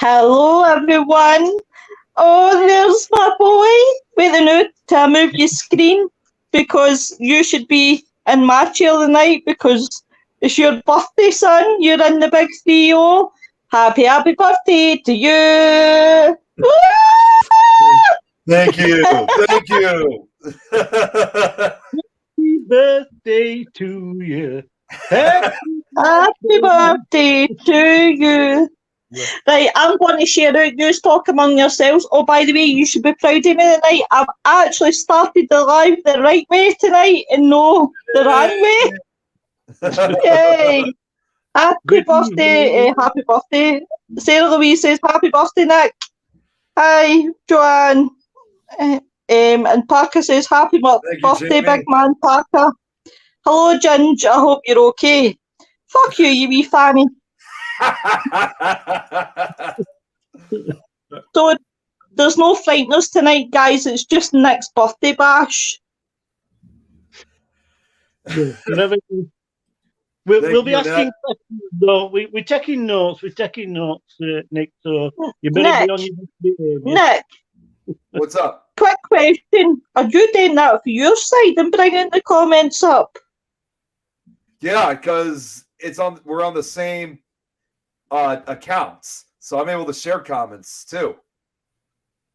Hello, everyone. Oh, there's my boy. Wait a minute till I move your screen because you should be in my chair tonight because it's your birthday, son. You're in the big 3-0. Happy birthday to you. Thank you. Thank you. Happy birthday to you. Happy birthday to you. Yeah. Right, I'm going to share out. You talk among yourselves. Oh, by the way, you should be proud of me tonight. I've actually started the live the right way tonight and no the wrong way. Yay! Happy birthday! Happy birthday! Sarah Louise says happy birthday, Nick. Hi, Joanne. And Parker says happy birthday, big man Parker. Hello, Ginge. I hope you're okay. Fuck you, you wee fanny. So there's no Fright-ners tonight, guys. It's just Nick's birthday bash. We'll be asking questions, though. We're taking notes. Nick. So you better be on your behavior. Nick, what's up? Quick question: are you doing that for your side and bringing the comments up? Yeah, because we're on the same accounts, so I'm able to share comments too.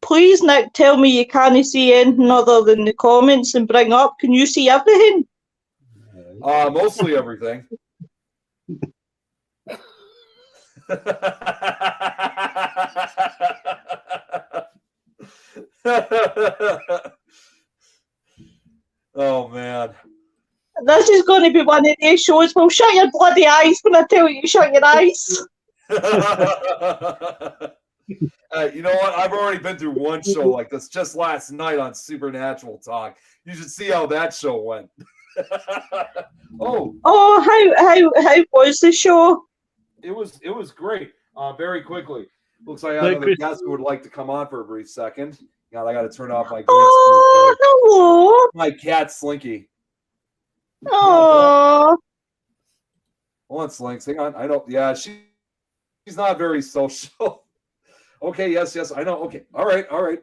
Please, Nick, tell me you can't see anything other than the comments and bring up. Can you see everything? Mostly everything. Oh man. This is going to be one of these shows. Well, shut your bloody eyes when I tell you to shut your eyes. You know what? I've already been through one show like this just last night on Supernatural Talk. You should see how that show went. Oh, how was the show? It was great. Very quickly. Looks like I have another guest who would like to come on for a brief second. Now I got to turn off my green screen. Hello. My cat Slinky. Oh. Hold on, Slinks. Hang on. I don't. Yeah, she's not very social. Okay. Yes. I know. Okay. All right. All right.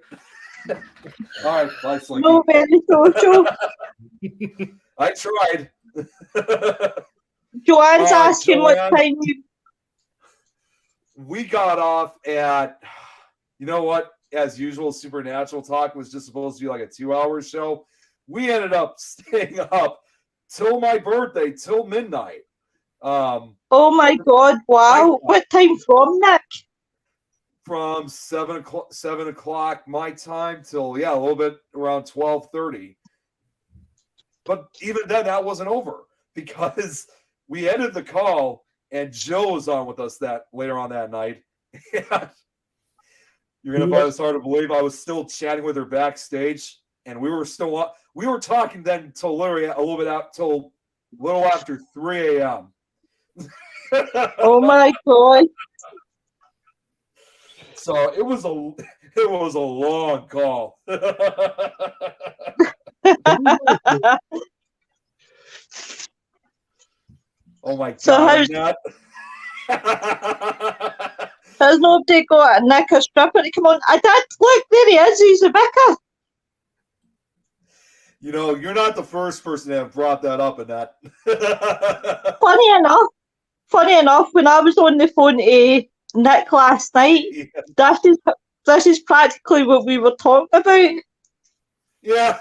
Bye, Slinky. No, very social. I tried. Joanne's asking what time you. We got off at, you know what? As usual, Supernatural Talk was just supposed to be like a 2-hour show. We ended up staying up till my birthday, till midnight. Oh my God! Wow. What time from, Nick? From 7 o'clock my time till a little bit around 12:30. But even then, that wasn't over because we ended the call and Joe was on with us later on that night. You're gonna find this hard to believe. I was still chatting with her backstage, and we were talking then till literally a little after 3 a.m. Oh my God! So it was a long call. Oh my God! So has nobody got a Nick a stripper to come on? I did. Look, there he is. He's a vicar. You know, you're not the first person to have brought that up, Annette. Funny enough, when I was on the phone to Nick last night, this is practically what we were talking about. Yeah.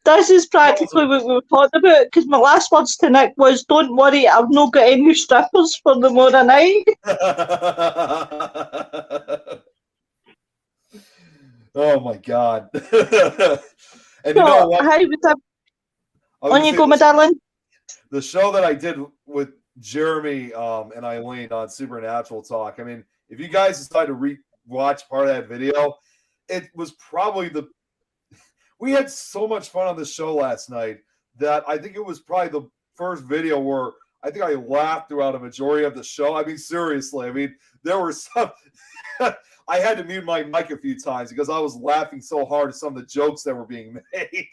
This is practically what we were talking about because my last words to Nick was, "Don't worry, I've not got any strippers for tomorrow night." Oh my God! And you know what? How was that? On you go, my darling. The show that I did with Jeremy and Eileen on Supernatural Talk. I mean, if you guys decide to re-watch part of that video, it was probably we had so much fun on the show last night that I think it was probably the first video where I think I laughed throughout a majority of the show. I mean, seriously. I mean, there were some I had to mute my mic a few times because I was laughing so hard at some of the jokes that were being made.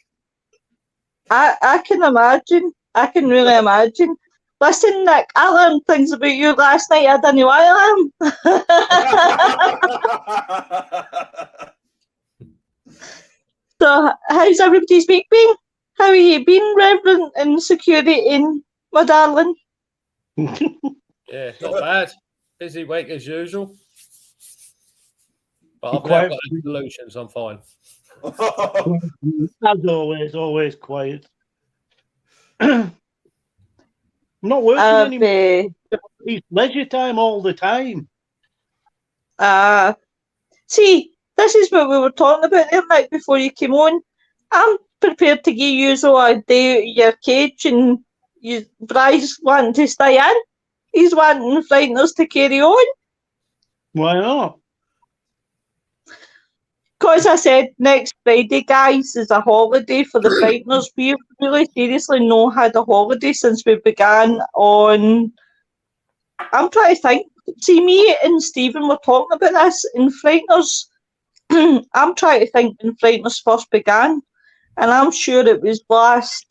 I can imagine. I can really imagine. Listen, Nick, I learned things about you last night I didn't know I learned. So, how's everybody's week been? How have you been, Reverend, in security, my darling? Yeah, not bad. Busy week as usual. But I've now Quiet. got solutions. I'm fine. As always quiet. I'm not working anymore. It's leisure time all the time. See, this is what we were talking about there, Nick, before you came on. I'm prepared to give you a day out of your cage, and Bry's wanting to stay in. He's wanting the Fright-ners to carry on. Why not? Because I said next Friday, guys, is a holiday for the Fright-ners. We've really seriously not had a holiday since we began on... I'm trying to think. See, me and Stephen were talking about this in Fright-ners. I'm trying to think when Fright-ners first began, and I'm sure it was was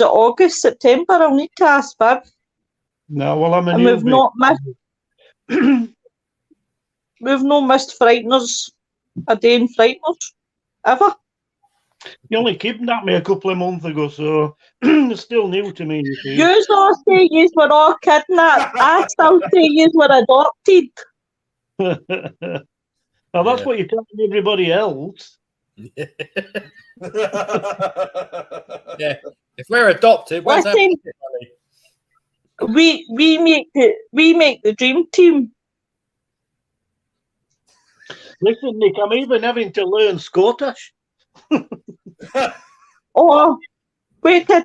it August, September? I'll need to ask Viv. No, well, I'm a And newbie. we've not missed Fright-ners a day in Fright-ners ever. You only kidnapped me a couple of months ago, so it's still new to me, you see. You all say you were all kidnapped. I still say you were adopted. Now, that's what you're telling everybody else. Yeah. If we're adopted, where's that money? We make the dream team. Listen, Nick, I'm even having to learn Scottish. Oh, wait till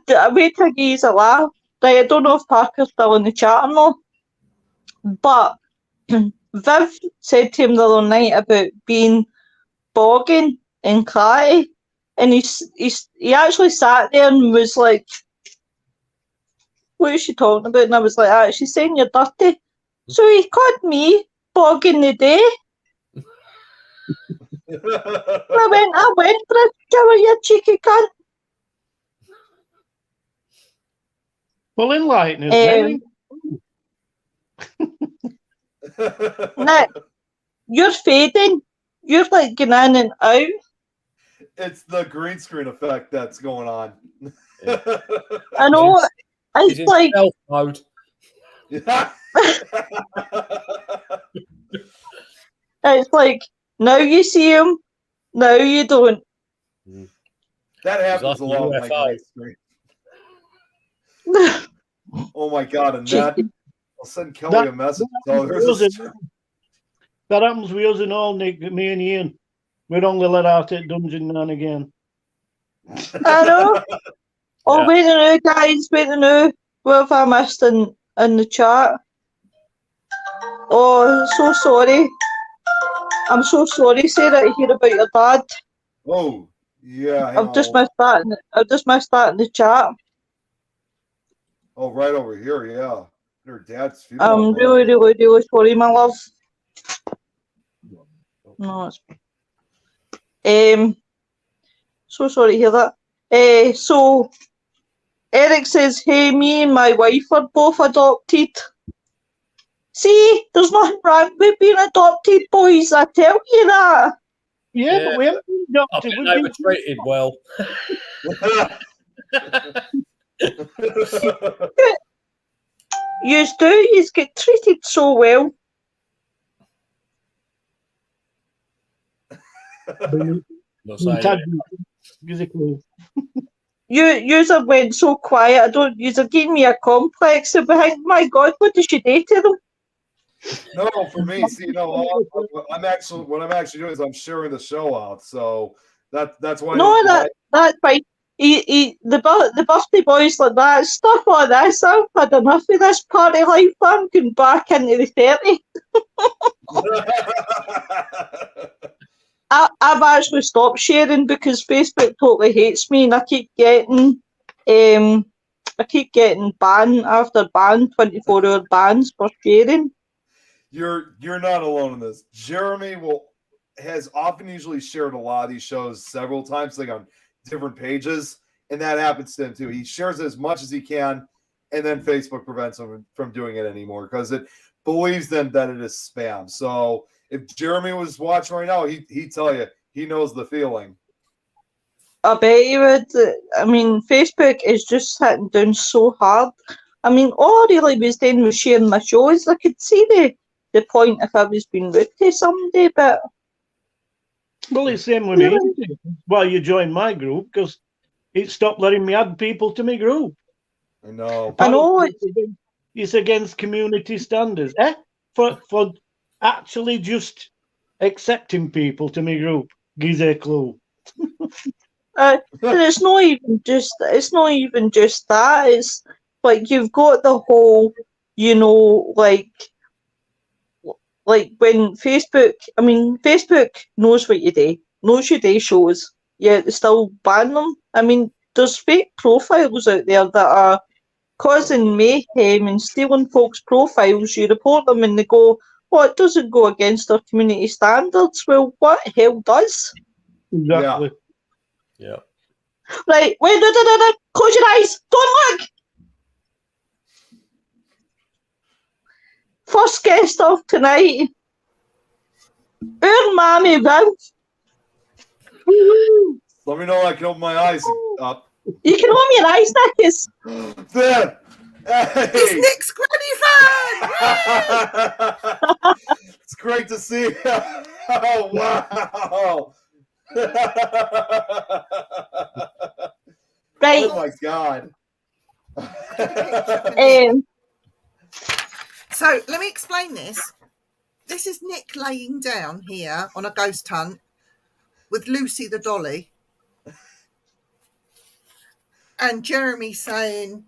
he's alive. Right, I don't know if Parker's still in the chat or not, but Viv said to him the other night about being bogging in Clatty, and he actually sat there and was like, "What is she talking about?" And I was like, "She's saying you're dirty." So he called me bogging the day. I went for it, you cheeky cunt. Well, enlighten us, then. Nick, you're fading. You're like going in and out. It's the green screen effect that's going on. I know. It's like stealth mode. It's like now you see him, now you don't. That happens a lot with my green screen. Oh my god, and that I'll send Kelly a message. That happens with us and all, Nick, me and Ian. We'd only let out at dungeon now and again. I know. Oh, wait a minute, guys, wait a minute. What have I missed in the chat? Oh, so sorry. I'm so sorry, Sarah, to hear about your dad. Oh, yeah. I've just missed that. I've just missed that in the chat. Oh, right over here, yeah. Her dad's funeral. I'm really, really, really sorry, my love. No, it's... so sorry to hear that. So Eric says, "Hey, me and my wife are both adopted." See, there's nothing wrong with being adopted, boys. I tell you that. Yeah, but we haven't been adopted. They were treated well. Yous do. Yous get treated so well. Yous have went so quiet. Yous are giving me a complex. So behind, my God, what did she do to them? No, for me, see, what I'm actually doing is I'm sharing the show out. So that's why. No, that's fine. The birthday boys like that, stuff like this. I've had enough of this party life. I'm going back into the 30. I've actually stopped sharing because Facebook totally hates me, and I keep getting ban after ban, 24-hour bans for sharing. You're not alone in this. Jeremy has often usually shared a lot of these shows several times, like on different pages, and that happens to him too. He shares as much as he can, and then Facebook prevents them from doing it anymore because it believes them that it is spam. So if Jeremy was watching right now, he'd tell you he knows the feeling. I bet you would. I mean, Facebook is just hitting down so hard. I mean, all I really was doing was sharing my shows. I could see the point if I was being rude to somebody, but... Well, it's the same with me. Well, you joined my group because it stopped letting me add people to my group. I know. I know. It's against community standards. For actually just accepting people to my group gives a clue. And it's not even just that. It's like you've got the whole, like when Facebook. I mean, Facebook knows what you do, knows your day shows. Yet they still ban them. I mean, there's fake profiles out there that are causing mayhem and stealing folks' profiles. You report them and they go, "Oh, it doesn't go against our community standards." Well, what the hell does? Exactly. Yeah. Right, wait, no, close your eyes, don't look! First guest of tonight, our Mammy Viv. Let me know I can open my eyes up. You can open your eyes, Nickis. There! Hey! It's Nick's granny fan! It's great to see you. Oh, wow. Right. Oh my God. So let me explain this. This is Nick laying down here on a ghost hunt with Lucy the dolly. And Jeremy saying,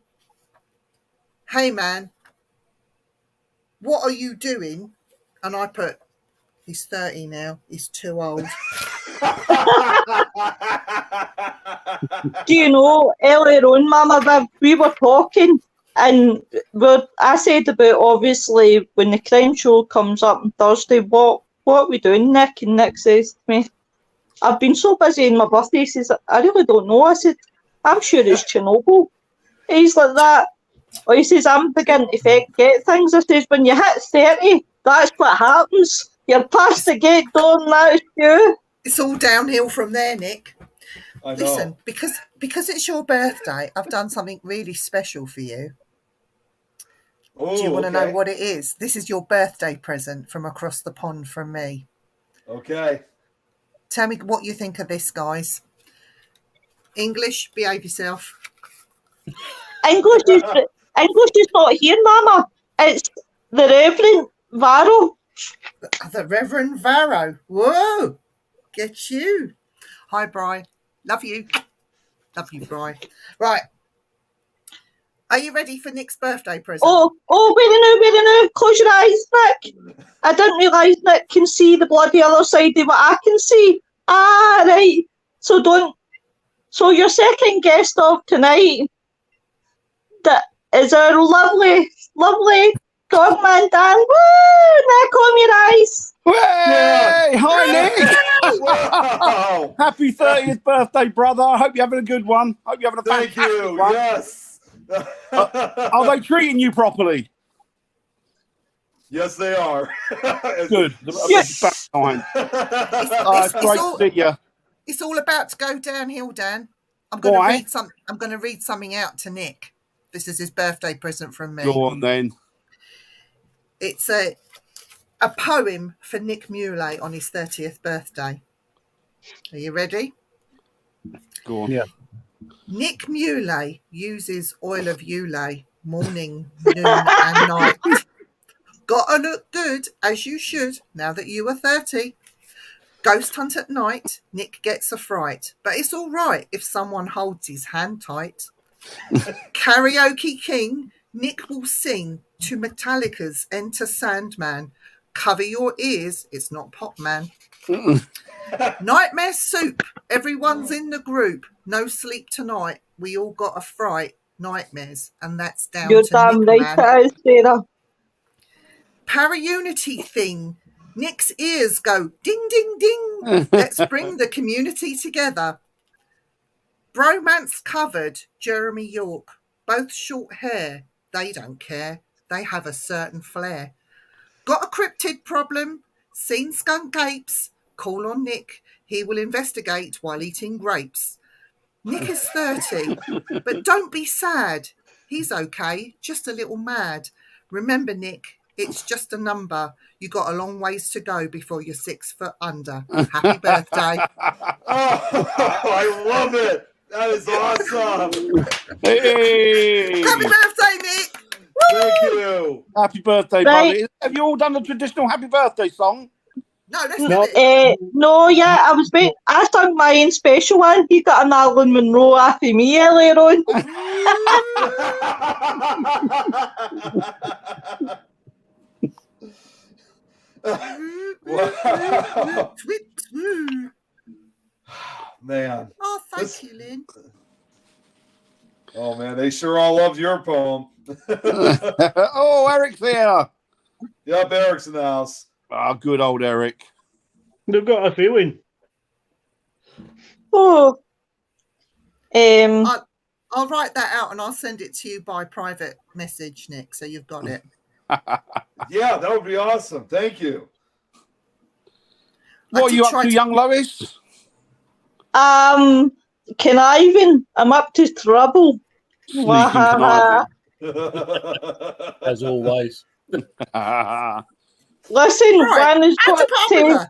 "Hey man, what are you doing?" And I put, "He's 30 now. He's too old." Do you know, earlier on, Mama Viv, we were talking and I said about, obviously, when the crime show comes up on Thursday, what are we doing, Nick? And Nick says to me, "I've been so busy on my birthday." He says, "I really don't know." I said, "I'm sure it's Chernobyl." He's like that. Or he says, "I'm beginning to forget things." I says, "When you hit 30, that's what happens. You're past the gate door and that's you." It's all downhill from there, Nick. I know. Listen, because it's your birthday, I've done something really special for you. Oh, do you want to okay. know what it is? This is your birthday present from across the pond from me. Okay. Tell me what you think of this, guys. English, behave yourself. English is not here, Mama. It's the Reverend Varro. The Reverend Varro. Whoa! Get you. Hi, Bri. Love you. Love you, Bri. Right. Are you ready for Nick's birthday present? Oh, wait a minute. Close your eyes, Nick. I didn't realise Nick can see the bloody other side of what I can see. Ah, right. So your second guest of tonight, that is our lovely Godman Dan. Woo! Nick, on your eyes. Hey! Hi, Nick! Wow! Happy 30th birthday, brother. I hope you're having a good one. Hope you're having a Thank fantastic you. one. Yes. Are they treating you properly? Yes, they are. Good. Yes. Great It's to see you. It's all about to go downhill, Dan. I'm going Why? to read something out to Nick. This is his birthday present from me. Go on, then. It's a poem for Nick Mulae on his 30th birthday. Are you ready? Go on. Yeah. Nick Mulae uses oil of Ulay morning, noon and night. Gotta look good, as you should, now that you are 30. Ghost hunt at night, Nick gets a fright. But it's all right if someone holds his hand tight. Karaoke king, Nick will sing to Metallica's Enter Sandman. Cover your ears, it's not Pop Man. Nightmare soup, everyone's in the group. No sleep tonight, we all got a fright. Nightmares, and that's down You're to damn Nick, right, man. that is, Sarah. Para-unity thing, Nick's ears go ding, ding, ding. Let's bring the community together. Bromance covered, Jeremy York. Both short hair, They don't care. They have a certain flair. Got a cryptid problem? Seen skunk apes? Call on Nick. He will investigate while eating grapes. Nick is 30, but don't be sad. He's okay, just a little mad. Remember, Nick, it's just a number. You got a long ways to go before you're 6 foot under. Happy birthday. Oh, I love it. That is awesome. Hey! Happy birthday, Nick. Thank you. Happy birthday, Right. buddy. Have you all done the traditional happy birthday song? No, let's No. do it. No, yeah, I was waiting. I sung my own special one. He got a Marilyn Monroe after me earlier on. Wow. Tweet, tweet. Man. Oh, thank you, Lynn. Oh, man. They sure all loved your poem. Oh, Eric's here. Yep, Eric's in the house. Oh, good old Eric. They've got a feeling. Oh. I'll write that out and I'll send it to you by private message, Nick, so you've got it. Yeah, that would be awesome. Thank you. What are you up to, young Lois? Can I even? I'm up to trouble. Sneaking conniving. As always. Listen, Right, Van has add got to to. Barbara.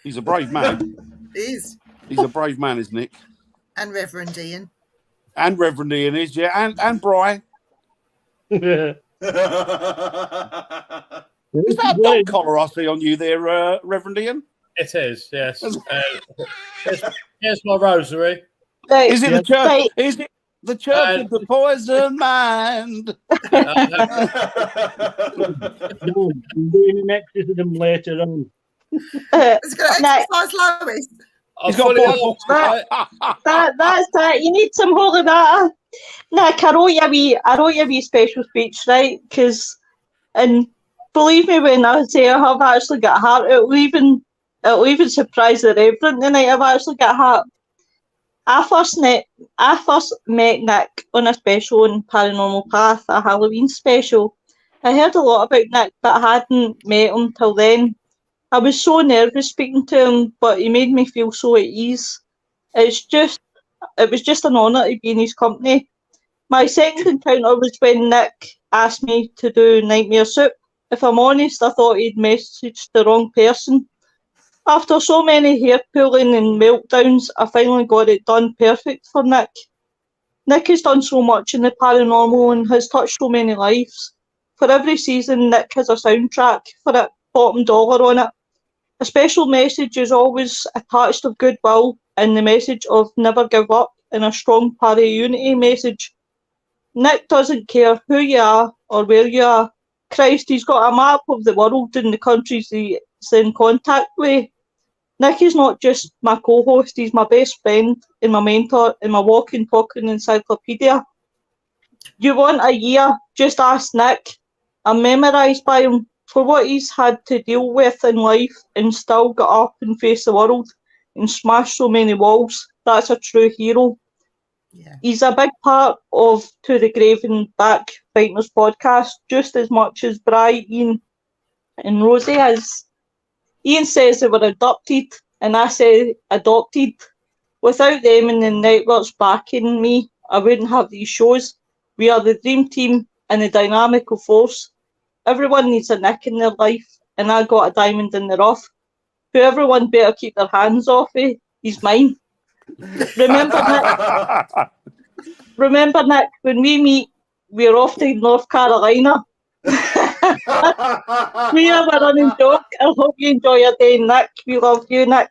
He's a brave man. He is. He's a brave man, is Nick. And Reverend Ian. And Reverend Ian is, yeah. And Bri. Is that a dog collar I see on you there, Reverend Ian? It is, yes. Here's my rosary. Right, Is it the church? right. Is it the church of the poison mind? No, I'm doing an exorcism later on. It's going to No. exercise Lois. He's got fully That's that. You need some holy water. Nick, I wrote you a wee special speech, right? And believe me when I say I have actually got heart. It'll even surprise the Reverend tonight. I've actually got heart. I first met Nick on a special on Paranormal Path, a Halloween special. I heard a lot about Nick, but I hadn't met him till then. I was so nervous speaking to him, but he made me feel so at ease. It was just an honour to be in his company. My second encounter was when Nick asked me to do Nightmare Soup. If I'm honest, I thought he'd messaged the wrong person. After so many hair pulling and meltdowns, I finally got it done perfect for Nick. Nick has done so much in the paranormal and has touched so many lives. For every season, Nick has a soundtrack for it, bottom dollar on it. A special message is always attached of goodwill and the message of never give up and a strong para-unity message. Nick doesn't care who you are or where you are. Christ, he's got a map of the world and the countries he's in contact with. Nick is not just my co-host, he's my best friend and my mentor and my walking, talking encyclopedia. You want a year? Just ask Nick. I'm memorised by him for what he's had to deal with in life and still got up and faced the world and smashed so many walls. That's a true hero. Yeah. He's a big part of To the Grave and Back Fright-ners podcast, just as much as Bri, Ian and Rosie is. Ian says they were adopted, and I say adopted. Without them and the networks backing me, I wouldn't have these shows. We are the dream team and the dynamical force. Everyone needs a Nick in their life, and I got a diamond in the rough. Who everyone better keep their hands off of, he's mine. Remember, Nick, when we meet, we're off to North Carolina. We have a running joke. I hope you enjoy your day, Nick. We love you, Nick.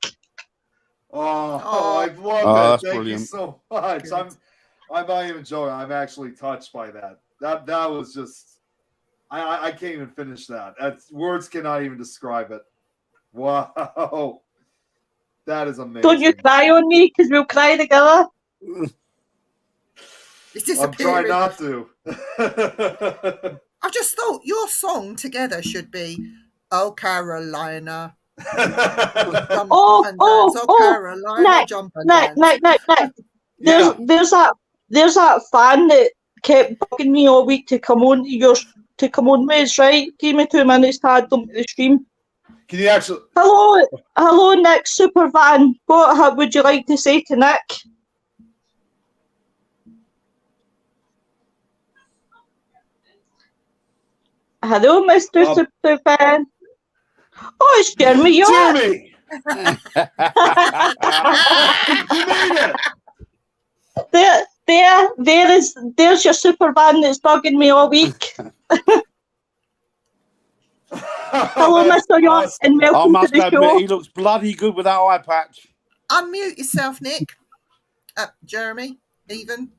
I love it. That's Thank brilliant. you so much. Good. I'm not even joking. I'm actually touched by that. That was just I can't even finish that. Words cannot even describe it. Wow. That is amazing. Don't you cry on me, because we'll cry together. It's I'm trying disappearing. not to. I just thought your song together should be "Oh Carolina." Jump Oh, and oh, dance. oh, Carolina, Nick, jump and Nick. dance. There's that fan that kept bugging me all week to come on with, right? Give me 2 minutes to add them to the stream. Can you actually? Hello, Nick Supervan. What would you like to say to Nick? Hello, Mr. Supervan. Oh, it's Jeremy. Jeremy! There's your Supervan that's bugging me all week. Hello, Mr. York, awesome. and I welcome to must the admit, show. he looks bloody good with that eye patch. Unmute yourself, Nick. Jeremy, even.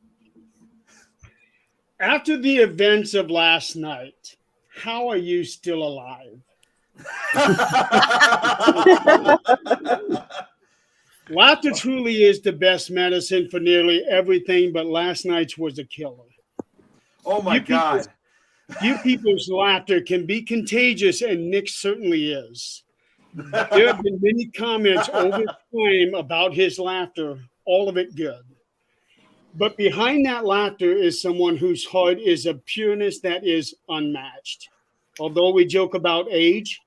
After the events of last night, how are you still alive? Laughter truly is the best medicine for nearly everything, but last night's was a killer. Oh my God. You people's laughter can be contagious, and Nick certainly is. There have been many comments over time about his laughter, all of it good. But behind that laughter is someone whose heart is a pureness that is unmatched. Although we joke about age,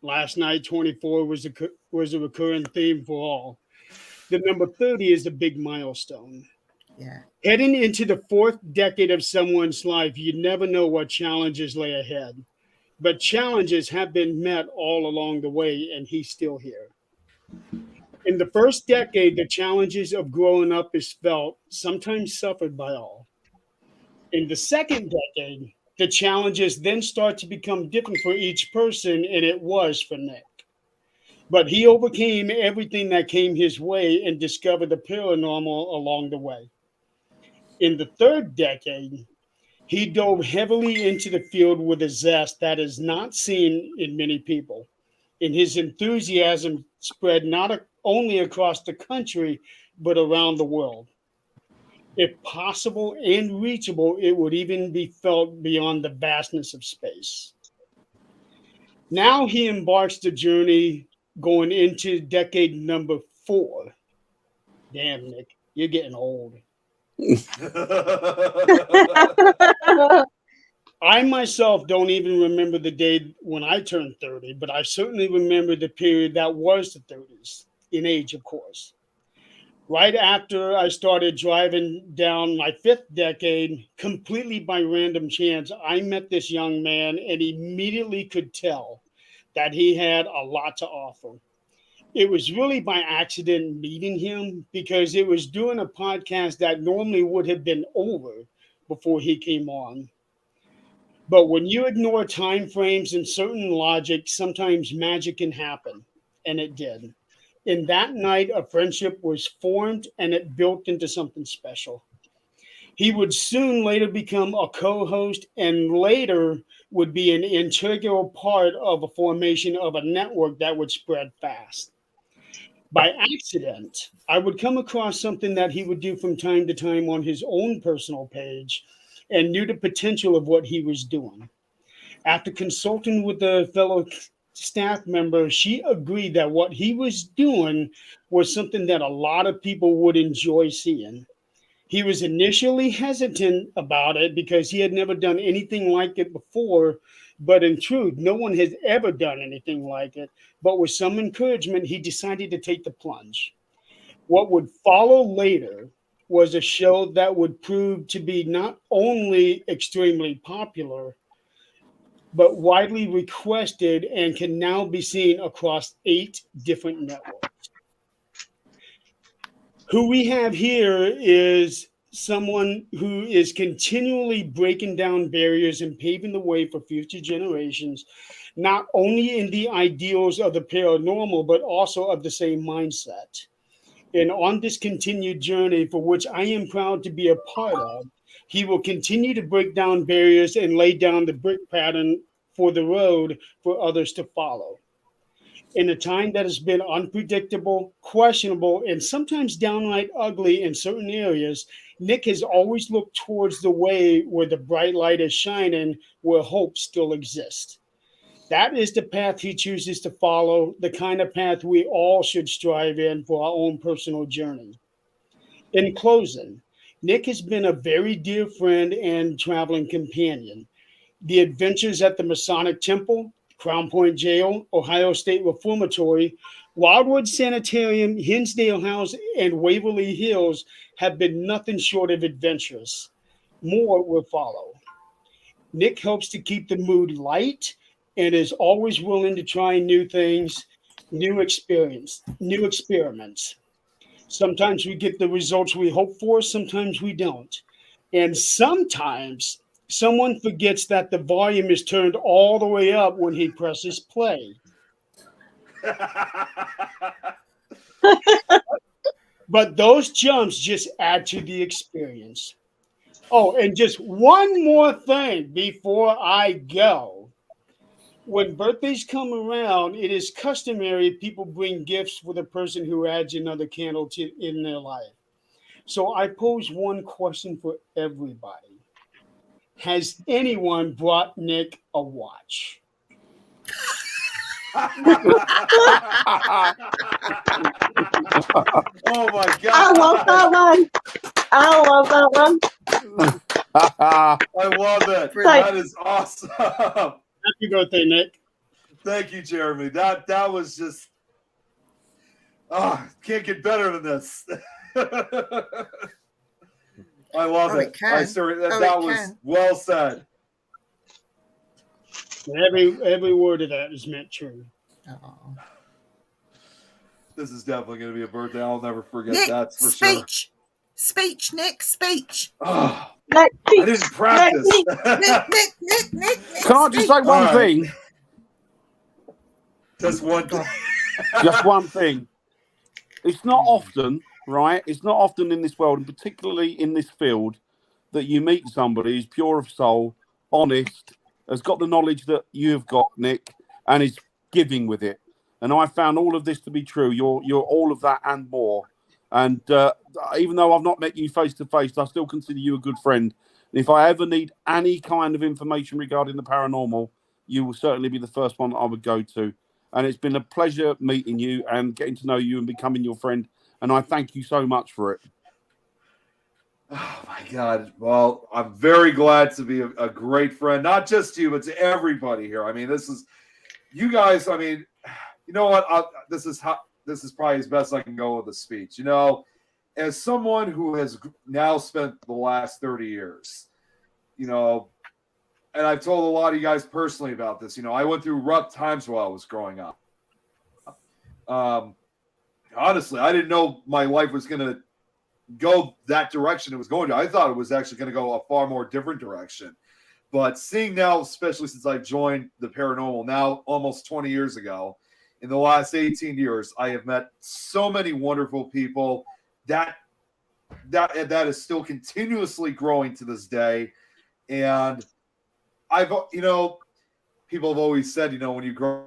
last night 24 was a recurring theme for all. The number 30 is a big milestone. Yeah. Heading into the 4th decade of someone's life, you never know what challenges lay ahead. But challenges have been met all along the way, and he's still here. In the 1st decade, the challenges of growing up is felt, sometimes suffered by all. In the 2nd decade, the challenges then start to become different for each person, and it was for Nick. But he overcame everything that came his way and discovered the paranormal along the way. In the 3rd decade, he dove heavily into the field with a zest that is not seen in many people. And his enthusiasm spread not only across the country, but around the world. If possible and reachable, it would even be felt beyond the vastness of space. Now he embarks the journey going into decade number 4. Damn, Nick, you're getting old. I myself don't even remember the day when I turned 30, but I certainly remember the period that was the 30s, in age, of course. Right after I started driving down my 5th decade, completely by random chance, I met this young man and immediately could tell that he had a lot to offer. It was really by accident meeting him, because it was doing a podcast that normally would have been over before he came on. But when you ignore time frames and certain logic, sometimes magic can happen, and it did. In that night, a friendship was formed, and it built into something special. He would soon later become a co-host, and later would be an integral part of a formation of a network that would spread fast. By accident, I would come across something that he would do from time to time on his own personal page, and knew the potential of what he was doing. After consulting with a fellow staff member, she agreed that what he was doing was something that a lot of people would enjoy seeing. He was initially hesitant about it because he had never done anything like it before, but in truth, no one has ever done anything like it. But with some encouragement, he decided to take the plunge. What would follow later was a show that would prove to be not only extremely popular, but widely requested and can now be seen across 8 different networks. Who we have here is someone who is continually breaking down barriers and paving the way for future generations, not only in the ideals of the paranormal, but also of the same mindset. And on this continued journey, for which I am proud to be a part of, he will continue to break down barriers and lay down the brick pattern for the road for others to follow. In a time that has been unpredictable, questionable, and sometimes downright ugly in certain areas, Nick has always looked towards the way where the bright light is shining, where hope still exists. That is the path he chooses to follow, the kind of path we all should strive in for our own personal journey. In closing, Nick has been a very dear friend and traveling companion. The adventures at the Masonic Temple, Crown Point Jail, Ohio State Reformatory, Wildwood Sanitarium, Hinsdale House, and Waverly Hills have been nothing short of adventurous. More will follow. Nick helps to keep the mood light and is always willing to try new things, new experiments. Sometimes we get the results we hope for, sometimes we don't. And sometimes someone forgets that the volume is turned all the way up when he presses play. But those jumps just add to the experience. Oh, and just one more thing before I go. When birthdays come around, it is customary people bring gifts for the person who adds another candle in their life. So I pose one question for everybody. Has anyone brought Nick a watch? Oh my God. I love that one. I love that one. I love it. That is awesome. Happy birthday, Nick. Thank you, Jeremy. That was just can't get better than this. I love it. That was well said. Every word of that is meant true. Oh. This is definitely going to be a birthday I'll never forget. Nick, That's for speech. sure. Speech, Nick, speech. Oh, Nick, I didn't practice. Nick. Can I just say one thing? Just one thing. Just one thing. It's not often, right? It's not often in this world, and particularly in this field, that you meet somebody who's pure of soul, honest, has got the knowledge that you've got, Nick, and is giving with it. And I found all of this to be true. You're all of that and more. And even though I've not met you face to face, I still consider you a good friend. And if I ever need any kind of information regarding the paranormal, you will certainly be the first one that I would go to. And it's been a pleasure meeting you and getting to know you and becoming your friend. And I thank you so much for it. Oh, my God. Well, I'm very glad to be a great friend, not just to you, but to everybody here. I mean, this is you guys. I mean, you know what? This is probably as best I can go with a speech. You know, as someone who has now spent the last 30 years, you know, and I've told a lot of you guys personally about this. You know, I went through rough times while I was growing up. Honestly, I didn't know my life was going to go that direction it was going to. I thought it was actually going to go a far more different direction. But seeing now, especially since I joined the paranormal now almost 20 years ago, in the last 18 years, I have met so many wonderful people that is still continuously growing to this day. And I've, you know, people have always said, you know, when you grow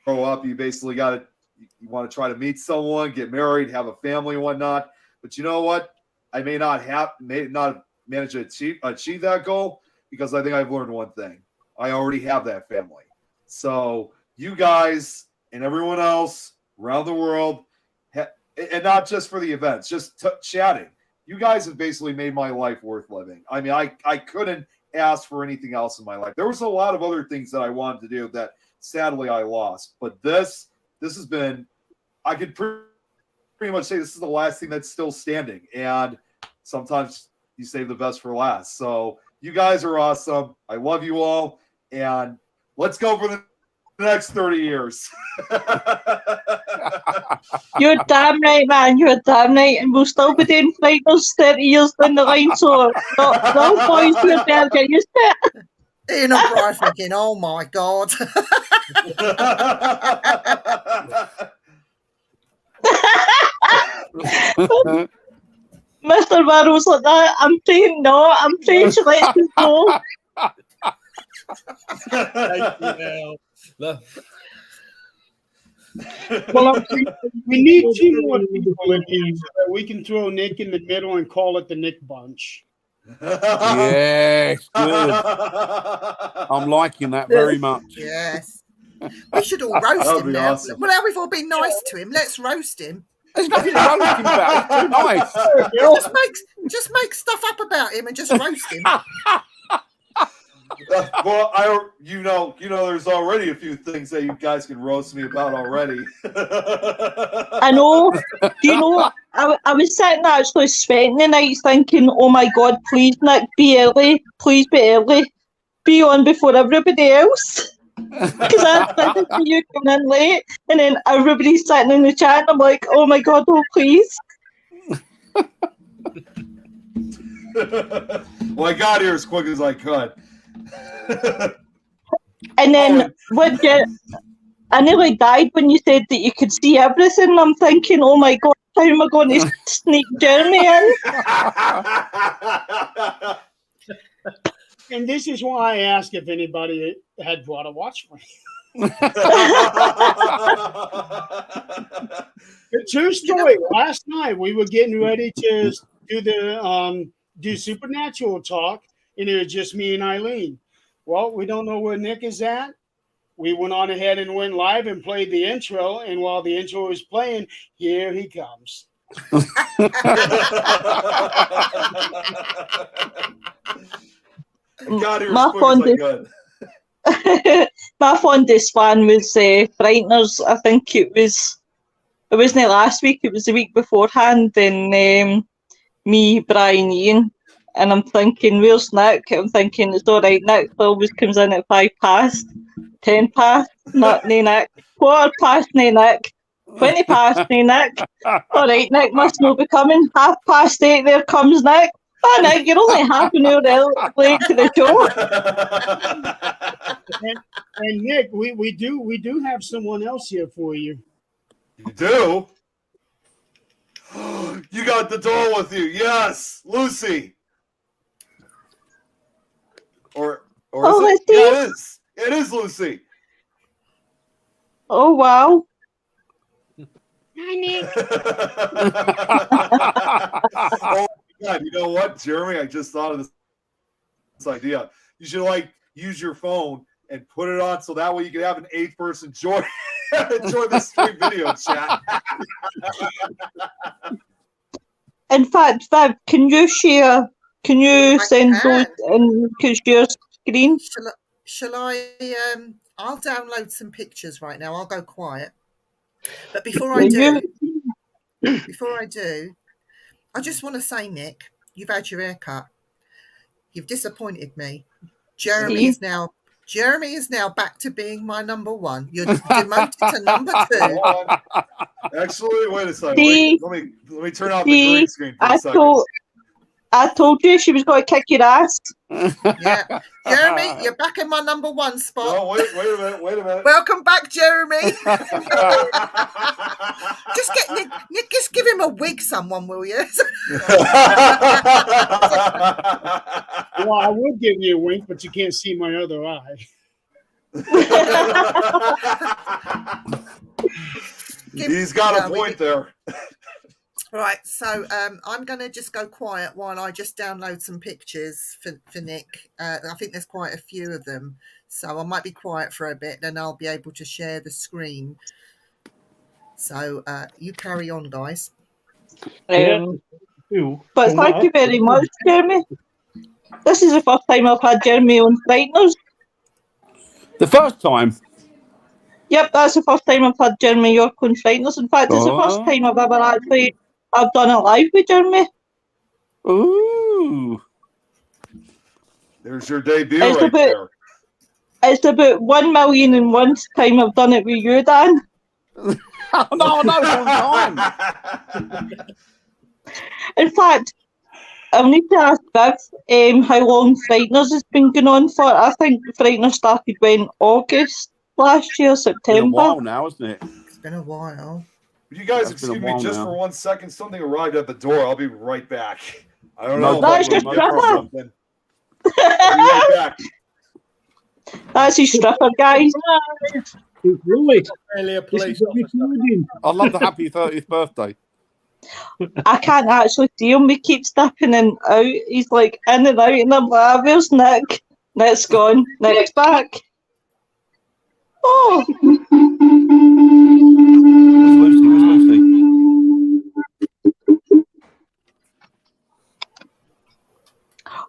up, you basically you want to try to meet someone, get married, have a family and whatnot. But you know what? I may not manage to achieve that goal because I think I've learned one thing. I already have that family. So you guys and everyone else around the world, and not just for the events, just chatting. You guys have basically made my life worth living. I mean, I couldn't ask for anything else in my life. There was a lot of other things that I wanted to do that sadly I lost. But this has been, I could pretty much say this is the last thing that's still standing. And sometimes you save the best for last. So you guys are awesome. I love you all. And let's go for the next 30 years. You're damn right, man. You're damn right. And we'll still be doing Fright-ners 30 years down the line. So, those boys here better get used to it. Ian O'Brien thinking, oh my God. Mr. Barrow's like that. I'm praying not. I'm praying she lets us go. Thank you, Mel. Well, we need two more people in here so that we can throw Nick in the middle and call it the Nick Bunch. Yes, good. I'm liking that very much. Yes. We should all roast him now. Awesome. Well, now we've all been nice to him. Let's roast him. There's nothing to roast him about. He's too nice. Just make stuff up about him and just roast him. Well, you know, there's already a few things that you guys can roast me about already. I know. Do you know? I was sitting actually sweating the night, thinking, "Oh my God, please, Nick, be early. Please be early. Be on before everybody else." Because I didn't see you coming in late, and then everybody's sitting in the chat, and I'm like, "Oh my God, oh please." Well, I got here as quick as I could. And then I nearly died when you said that you could see everything. I'm thinking, oh my God, how am I going to sneak Jeremy in? And this is why I asked if anybody had brought a watch for me. The true story. Last night we were getting ready to do Supernatural talk, and it was just me and Eileen. Well, we don't know where Nick is at. We went on ahead and went live and played the intro, and while the intro was playing, here he comes. My fondest fan was Fright-ners. I think it wasn't last week, it was the week beforehand, and me, Brian, Ian. And I'm thinking, where's Nick? I'm thinking, it's all right, Nick always comes in at 5 past, 10 past, not no Nick, 4 past, no Nick, 20 past, no Nick. All right, Nick must not be coming. 8:30, there comes Nick. Oh, Nick, you're only half an hour late to the show. And Nick, we do have someone else here for you. You do? You got the doll with you. Yes, Lucy. Or is it? Yeah, it is. It is Lucy. Oh, wow. Hi, Nick. Oh, God, you know what, Jeremy? I just thought of this idea. You should use your phone and put it on so that way you can have an 8th person join the stream video chat. In fact, Viv, can you share? Can you send those in your screen? Shall I? I'll download some pictures right now. I'll go quiet. But before I do, I just want to say, Nick, you've had your haircut. You've disappointed me. Jeremy is now back to being my number 1. You're demoted to number 2. Actually, wait a second. Let me turn off the green screen for a second. I told you she was going to kick your ass. Yeah, Jeremy, you're back in my number 1 spot. No, wait a minute. Welcome back, Jeremy. Just get Nick. Just give him a wig, someone, will you? Well, I would give you a wink, but you can't see my other eye. He's got a point there. Right, so I'm going to just go quiet while I just download some pictures for Nick. I think there's quite a few of them, so I might be quiet for a bit, then I'll be able to share the screen. So you carry on, guys. But thank you very much, Jeremy. This is the first time I've had Jeremy on Fright-ners. The first time? Yep, that's the first time I've had Jeremy York on Fright-ners. In fact, it's the first time I've ever I've done it live with Jeremy. Ooh. There's your debut there. It's about 1,000,001 time I've done it with you, Dan. No, time. In fact, I'll need to ask Viv how long Fright-ners has been going on for. I think Fright-ners started when August last year, September. It's been a while now, isn't it? It's been a while. Would you guys excuse me just for 1 second? Something arrived at the door. I'll be right back. I don't know. That's your stripper. I'll be right back. That's his stripper, guys. Really? I love the happy 30th birthday. I can't actually see him. He keeps dipping in and out. He's like in and out, and I'm like, where's Nick? Nick's gone. Nick's back. Oh. Where's Lucy?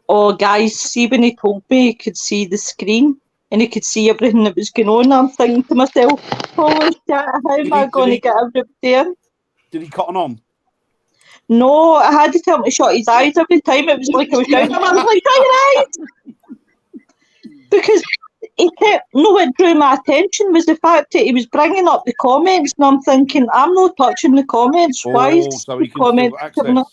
Oh, guys, see when he told me he could see the screen and he could see everything that was going on, I'm thinking to myself, holy shit, how am I going to get everybody in? Did he cotton on? No, I had to tell him to shut his eyes every time. It was like I was shouting him. I was like, shut your eyes! Because he kept, no, what drew my attention was the fact that he was bringing up the comments, and I'm thinking, I'm not touching the comments. Why is so the he can still comments coming up?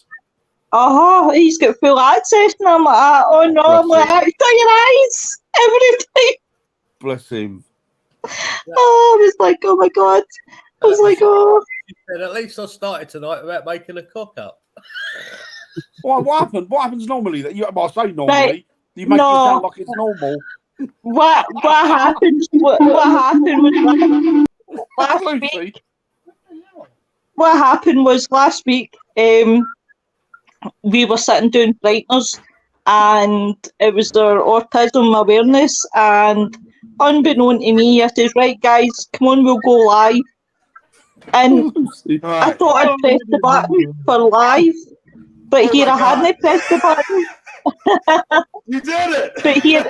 access. He's got full access, and I'm like, oh no, I'm like, shut your eyes every time. Bless him. Oh, I was like, oh my god. I was like, oh. And at least I started tonight without making a cock up. What happened? What happens normally? That I say normally. Right. You make it sound like it's normal. What happened? What happened was last week. What happened was last week. We were sitting doing Fright-ners, and it was their autism awareness. And unbeknown to me, I says, "Right, guys, come on, we'll go live." And I thought I'd press the button for live, but here I hadn't pressed the button. You did it! But here,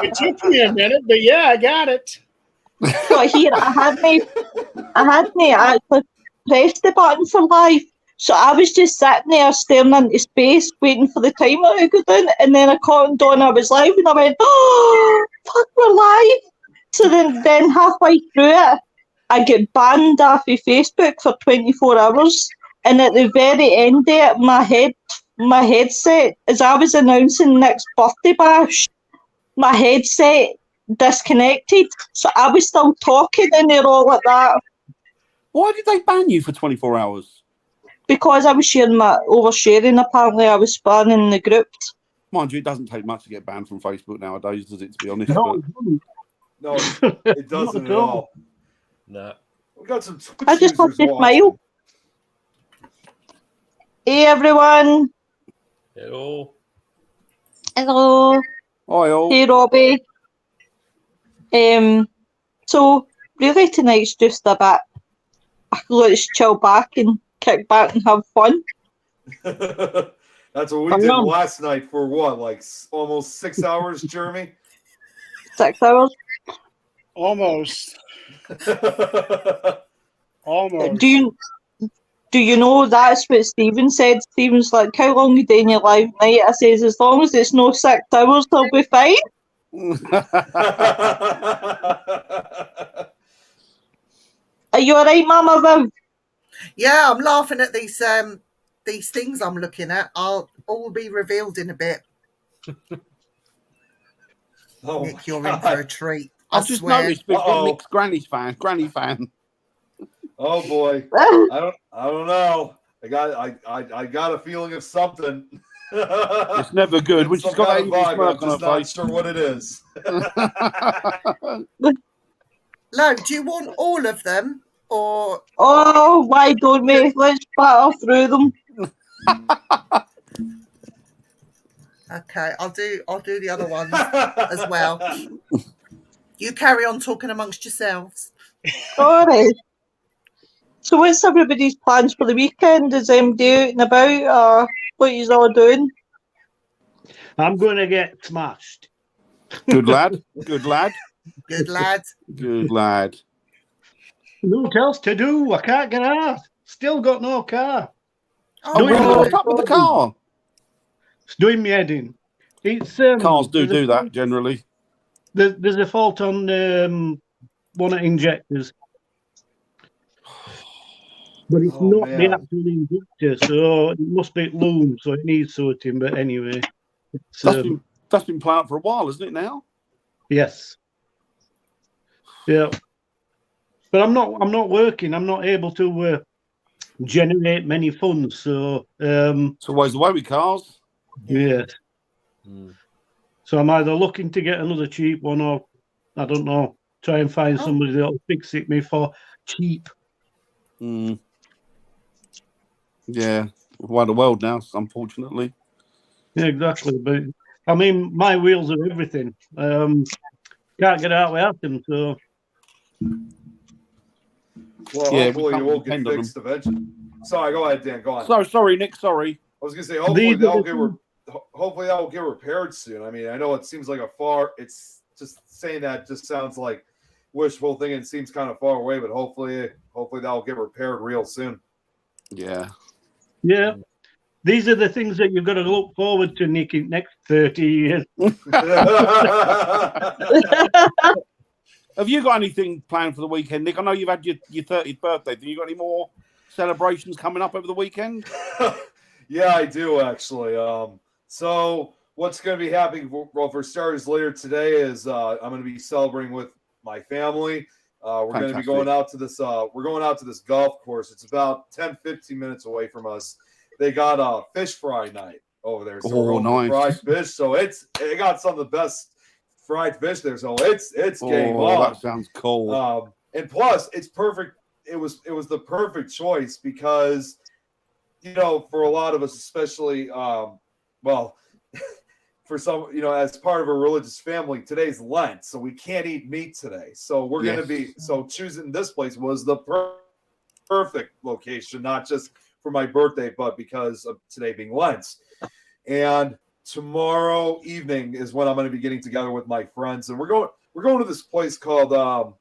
It took me a minute, but yeah, I got it. but here I hadn't actually pressed the button for live. So I was just sitting there staring into space, waiting for the timer to go down, and then I caught on I was live, and I went, "Oh, fuck, we're live!" So then halfway through it, I get banned off of Facebook for 24 hours, and at the very end of it, my headset, as I was announcing Nick's birthday bash, my headset disconnected, so I was still talking, and they're all like that. Why did they ban you for 24 hours? Because I was oversharing, apparently. I was spamming the groups. Mind you, it doesn't take much to get banned from Facebook nowadays, does it, to be honest? No, No, it doesn't at all. No. We got some Twitch I just have users to watching. smile. Hey, everyone. Hello. Hello. Hi, all. Hey, Robbie. So, really, tonight's just a bit, let's chill back and kick back and have fun. That's what we did last night for what, like almost 6 hours, Jeremy? 6 hours. Almost. Almost. Do you know that's what Stephen said? Stephen's like, how long you doing your live night? I says, as long as it's no 6 hours, they'll be fine. Are you alright, Mama Viv? Yeah, I'm laughing at these things I'm looking at. I'll all be revealed in a bit. Oh, Nick, you're in for a treat. I've just noticed we've got Nick's granny fan. Oh boy. I don't know. I got a feeling of something. It's never good. When she's got that evil smirk on her face. Not sure what it is. Lo, do you want all of them or? Oh, why don't we? Let's battle through them. Okay, I'll do the other ones as well. You carry on talking amongst yourselves. All right. So what's everybody's plans for the weekend? Is anybody out and about, or what are you all doing? I'm going to get smashed. Good lad. Good lad. Good lad. Good lad. What else to do? I can't get out. Still got no car. Oh, what's up with the car? It's doing me head in. It's cars do that generally. There's a fault on one of the injectors, but it's not the actual injector, so it must be loom, so it needs sorting. But anyway, that's been playing out for a while, isn't it now? Yes. Yeah, but I'm not working. I'm not able to generate many funds. So it's always the way with cars. Yeah. So I'm either looking to get another cheap one, or I don't know, try and find somebody that'll fix it me for cheap. Yeah, we're the world now, unfortunately. Yeah, exactly. But I mean, my wheels are everything. Can't get out without them. So. Well, yeah, hopefully it will get fixed eventually. Sorry, go ahead, Dan. Go on. Sorry, Nick. Sorry. I was going to say, hopefully they'll get hopefully that will get repaired soon. I mean, I know it seems like it's just saying that just sounds like wishful thinking. It seems kind of far away, but hopefully that will get repaired real soon. Yeah. Yeah. These are the things that you've got to look forward to, Nick, in the next 30 years. Have you got anything planned for the weekend, Nick? I know you've had your 30th birthday. Have you got any more celebrations coming up over the weekend? Yeah, I do actually. So what's going to be happening? Well, for starters, later today is I'm going to be celebrating with my family. We're going to be going out to this. We're going out to this golf course. It's about 10-15 minutes away from us. They got a fish fry night over there. So we're going to fried fish. So it got some of the best fried fish there. So it's game on. That sounds cool. And plus, it's perfect. It was the perfect choice because, for a lot of us, especially, for some, as part of a religious family, today's Lent, so we can't eat meat today. So we're going to be, choosing this place was the perfect location, not just for my birthday, but because of today being Lent. And tomorrow evening is when I'm going to be getting together with my friends, and we're going to this place called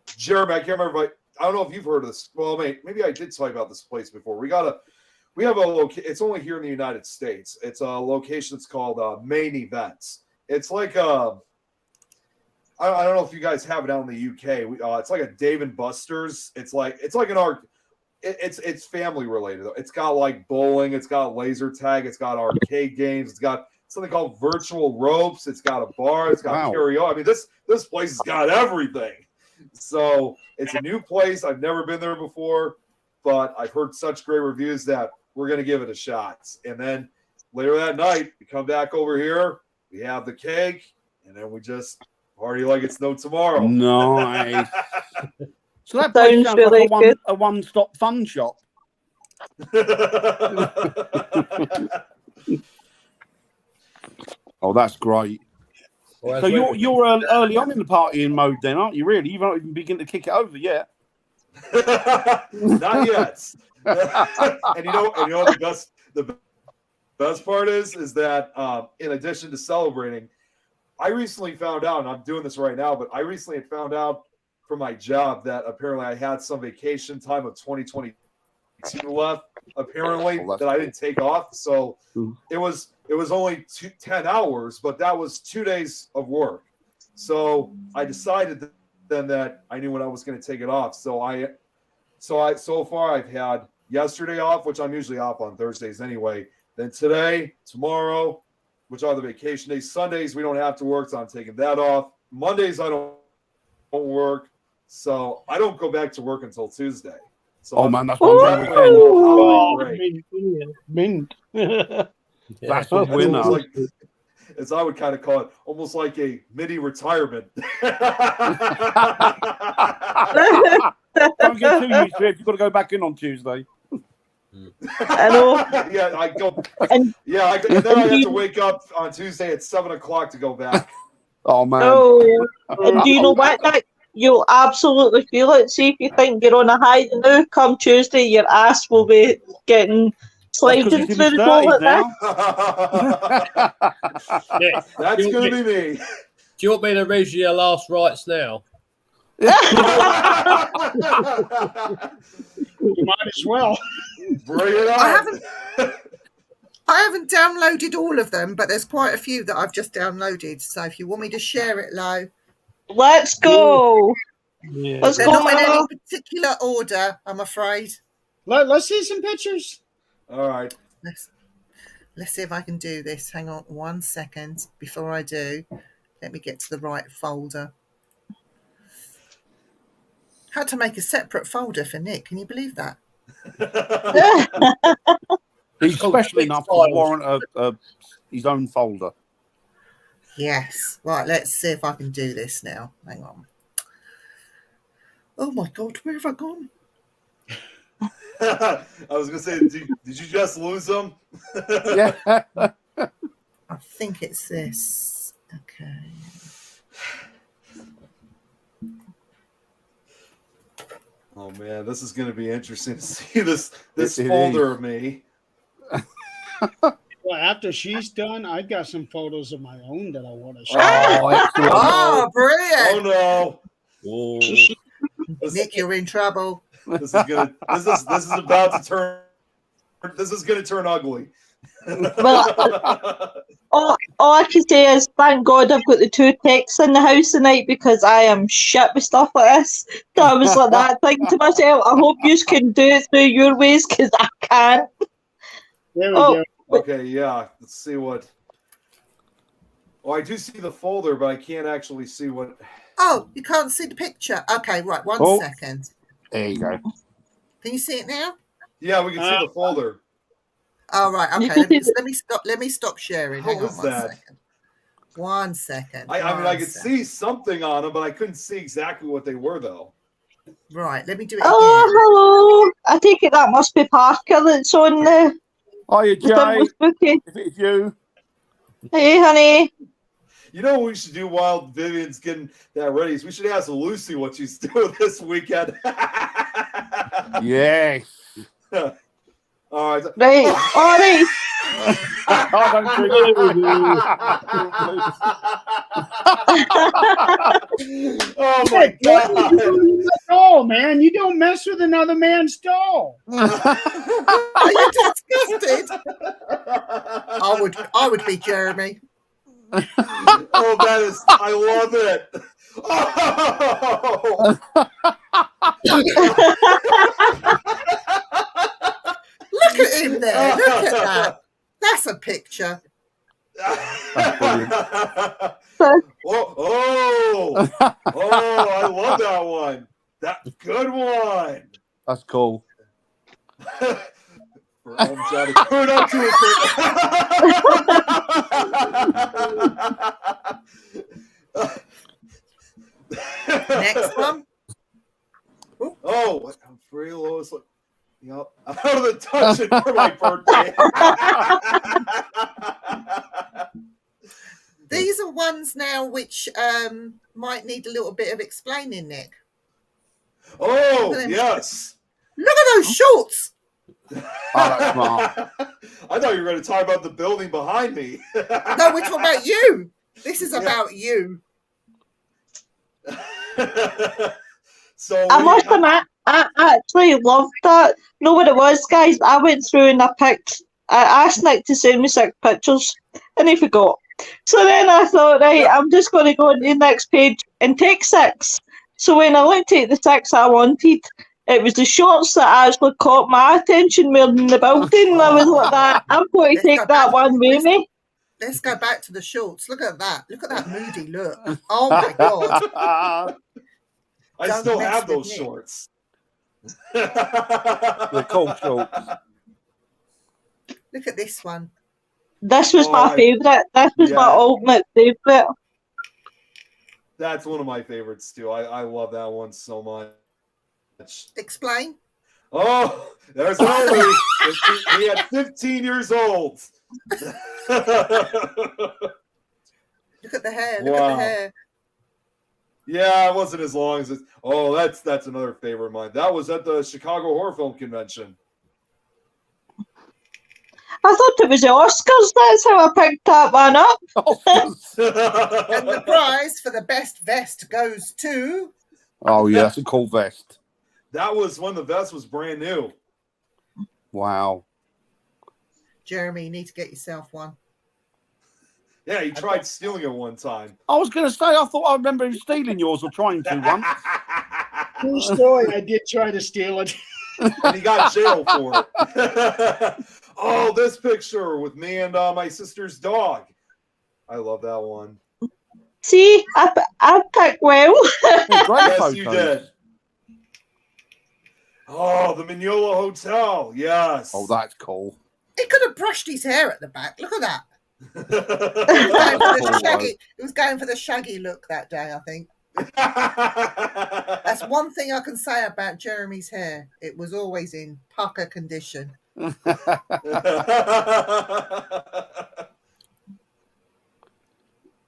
Jeremy. I can't remember. I don't know if you've heard of this. Well, maybe I did tell you about this place before. We have a location. It's only here in the United States. It's a location that's called Main Events. It's like I don't know if you guys have it out in the UK. It's like a Dave & Buster's. It's like an art. It's family related though. It's got like bowling. It's got laser tag. It's got arcade games. It's got something called virtual ropes. It's got a bar. It's got karaoke. I mean, this place has got everything. So it's a new place. I've never been there before, but I've heard such great reviews that we're going to give it a shot. And then later that night, we come back over here. We have the cake, and then we just party like it's no tomorrow. Nice. So that place sounds really like a one-stop fun shop. Oh, that's great. Well, so you're early on in the partying mode then, aren't you, really? You've not even begun to kick it over yet. Not yet. and you know the best part is that in addition to celebrating, I recently found out, and I'm doing this right now, but I recently had found out from my job that apparently I had some vacation time of 2022 left, apparently, that I didn't take off. So it was only 10 hours, but that was 2 days of work. So I decided then that I knew when I was going to take it off. So far I've had yesterday off, which I'm usually off on Thursdays anyway. Then today, tomorrow, which are the vacation days. Sundays we don't have to work, so I'm taking that off. Mondays I don't work, so I don't go back to work until Tuesday. So that's one mint. That's a winner. As I would kind of call it, almost like a mini retirement. Don't get too used to it. You've got to go back in on Tuesday. I know. Yeah, I go. And then I have to wake up on Tuesday at 7:00 to go back. Oh man! Oh, and do you know what? You'll absolutely feel it. See if you think you're on a high now, come Tuesday, your ass will be getting sliding through the toilet now. That's going to be me. Do you want me to read you your last rites now? You might as well. Bring it on. I haven't downloaded all of them, but there's quite a few that I've just downloaded. So if you want me to share it, Lo. Let's go. Yeah. Let's They're go. not in any particular order, I'm afraid. Let's see some pictures. All right. Let's see if I can do this. Hang on 1 second. Before I do, let me get to the right folder. Had to make a separate folder for Nick. Can you believe that? He's special enough to warrant his own folder. Yes. Right, let's see if I can do this now. Hang on. Oh my God, where have I gone? I was going to say, did you just lose them? Yeah. I think it's this. Okay. Oh man, this is going to be interesting to see this folder of me. Well, after she's done, I got some photos of my own that I want to show. Oh, excellent. Oh, brilliant. Oh Oh, no. Nick, you're in trouble. This is about to turn. This is gonna turn ugly. Well, all I can say is thank God I've got the two texts in the house tonight because I am shit with stuff like this. So I was like that thinking to myself, I hope you can do it through your ways because I can't. There we Oh, go. Okay, yeah. Let's see what. Oh, I do see the folder, but I can't actually see what. Oh, you can't see the picture. Okay, right. One Oh. second. There you go. Can you see it now? Yeah, we can see the folder. Oh, right. You Okay. can see Let me stop sharing. Hang What on was one that? second. 1 second. I mean, I One could second. see something on them, but I couldn't see exactly what they were, though. Right. Let me do it oh, again. hello. I take it that must be Parker that's on the Hiya, thing Jay. with Spooky. If it's you. Hey, honey. You know what we should do while Vivian's getting that ready is we should ask Lucy what she's doing this weekend. Yes. All right. Right. All right. Oh, don't drink Oh my Nick, what are you god! doing with the doll, man? You don't mess with another man's doll. Are you disgusted? I would be Jeremy. Oh, that is! I love it. Oh! Look at him there. Look at that. That's a picture. Oh, I love that one. That good one. That's cool. For Johnny. Put up to it. Next one. Oh, I'm free, Lois. Yep, I'm out of the dungeon for my birthday. These are ones now which might need a little bit of explaining, Nick. Oh, yes. Look at those shorts. Oh, that's smart. I thought you were going to talk about the building behind me. No, we're talking about you. This is about you. So I must admit, I actually loved that. Know what it was, guys? I went through and I asked Nick to send me 6 pictures, and he forgot. So then I thought, right, I'm just going to go to the next page and take 6. So when I looked at the 6 I wanted, it was the shorts that actually caught my attention more than the building. And I was like, that I'm going to take that one with me. Let's go back to the shorts. Look at that. Look at that moody look. Oh my god. I Don't still mess have with those Nick. shorts. They're cool shorts. Look at this one. This was my favourite. This was my ultimate favourite. That's one of my favorites too. I love that one so much. Explain. Oh, there's an oldie. He had 15 years old. Look at the hair. Look Wow. at the hair. Yeah, it wasn't as long as it. Oh, that's another favorite of mine. That was at the Chicago Horror Film Convention. I thought it was the Oscars. That's how I picked that one up. And the prize for the best vest goes to. Oh, yeah, that's a cool vest. That was when the vest was brand new. Wow. Jeremy, you need to get yourself one. Yeah, he tried stealing it one time. I was going to say, I thought I remember him stealing yours or trying to once. True story. I did try to steal it. And he got jailed for it. Oh, this picture with me and my sister's dog. I love that one. See, I picked well. Yeah, great Yes, photos. you did. Oh, the Mignola Hotel. Yes. Oh, that's cool. He could have brushed his hair at the back. Look at that. He was going for the shaggy look that day, I think. That's one thing I can say about Jeremy's hair. It was always in pucker condition.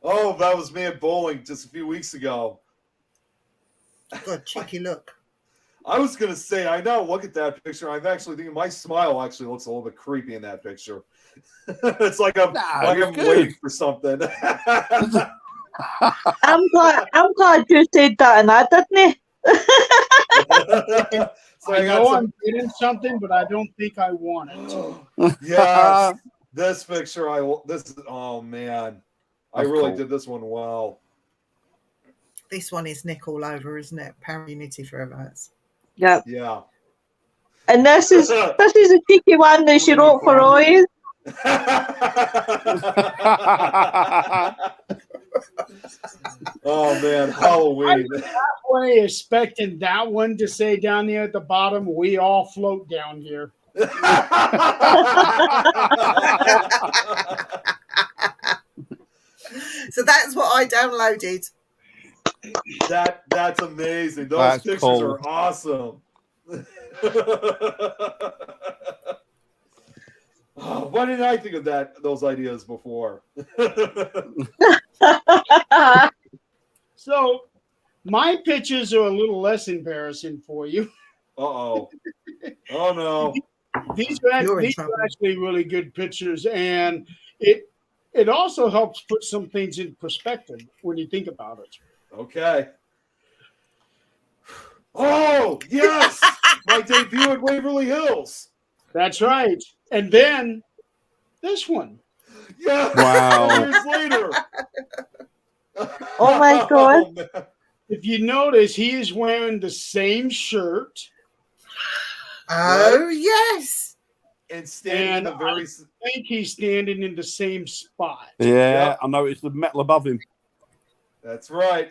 Oh, that was me at bowling just a few weeks ago. Good, cheeky look. I was gonna say, I now look at that picture. I'm actually thinking my smile actually looks a little bit creepy in that picture. It's like I'm waiting for something. I'm glad you said that and I didn't. So I know I'm getting something, but I don't think I want it. Yes, this picture. Oh man, I That's really cool. did this one well. This one is Nick all over, isn't it? Power Unity forever. Yeah. Yeah. And this is a cheeky one that she wrote for Roy. Oh man, Halloween. Halfway expecting that one to say down there at the bottom, we all float down here. So that's what I downloaded. That's amazing. Those That's pictures cool. are awesome. Oh, why didn't I think of those ideas before? So my pictures are a little less embarrassing for you. Uh-oh. Oh no. These are actually really good pictures, and it also helps put some things in perspective when you think about it. Okay. Oh, yes! My debut at Waverly Hills. That's right. And then this one. Yeah. Wow. Years later. Oh my God. Man. If you notice, he is wearing the same shirt. Oh, yes. And standing in the very. I think he's standing in the same spot. Yeah, Yep. I noticed the metal above him. That's right.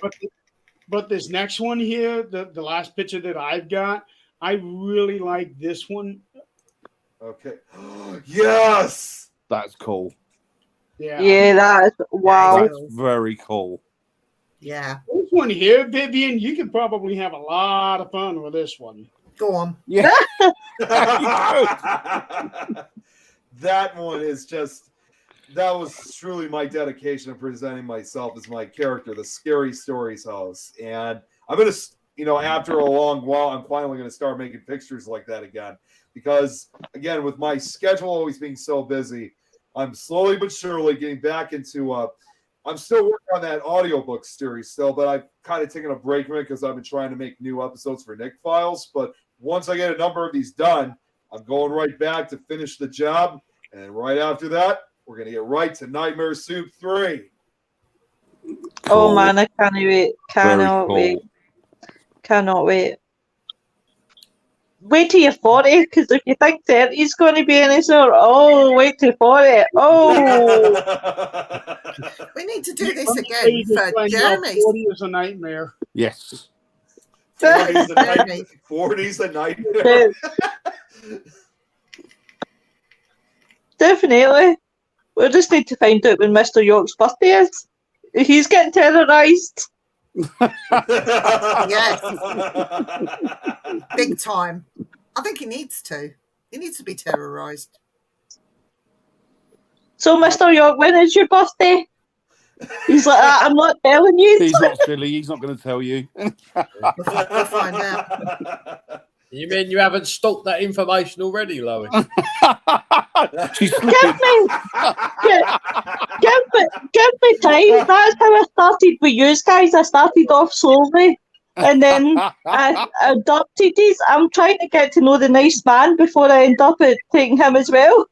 But this next one here, the last picture that I've got, I really like this one. Okay. Yes. That's cool. Yeah. Yeah, that is wow. That's very cool. Yeah. This one here, Vivian, you could probably have a lot of fun with this one. Go on. Yeah. That one is just, that was truly my dedication of presenting myself as my character, the Scary Stories host. And I'm going to, after a long while, I'm finally going to start making pictures like that again. Because, again, with my schedule always being so busy, I'm slowly but surely getting back into, I'm still working on that audiobook series still, but I've kind of taken a break from it because I've been trying to make new episodes for Nick Files. But once I get a number of these done, I'm going right back to finish the job. And right after that, we're going to get right to Nightmare Soup 3. Oh man, I can't wait. Cannot cool. wait. Cannot wait. Wait till you're 40, because if you think 30 is going to be any sort, wait till 40. Oh. We need to do this again for Jeremy. 40 is a nightmare. Yes. 40's a nightmare. Definitely. We'll just need to find out when Mr. York's birthday is. He's getting terrorised. Yes. Big time. I think he needs to. He needs to be terrorised. So, Mr. York, when is your birthday? He's like, I'm not telling you. He's not silly. He's not going to tell you. We'll find out. You mean you haven't stalked that information already, Lois? She's Give me time. That's how I started with you guys. I started off slowly, and then I adopted these. I'm trying to get to know the nice man before I end up taking him as well.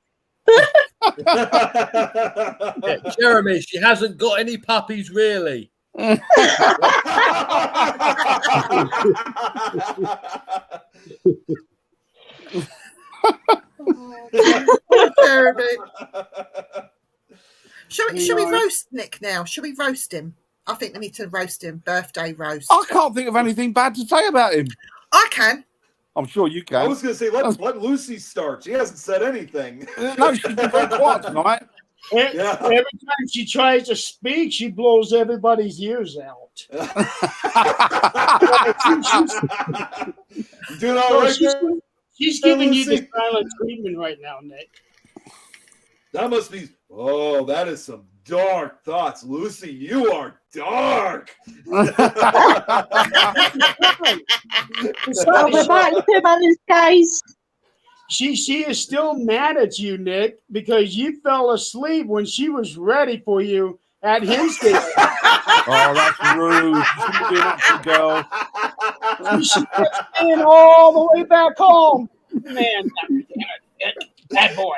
Yeah, Jeremy, she hasn't got any puppies, really. Shall we roast Nick now? Shall we roast him? I think we need to roast him. Birthday roast. I can't think of anything bad to say about him. I can. I'm sure you can. I was going to say, let Lucy start. She hasn't said anything. No, she's been very quiet tonight. Yeah. Every time she tries to speak, she blows everybody's ears out. You doing all right there? She's giving you the silent treatment right now, Nick. That must be. Oh, that is some dark thoughts. Lucy, you are dark. I'll be back 2 minutes, guys. She is still mad at you, Nick, because you fell asleep when she was ready for you at Hempstead. Oh, that's rude. You shouldn't be an actual girl. She kept staying all the way back home. Man, that boy.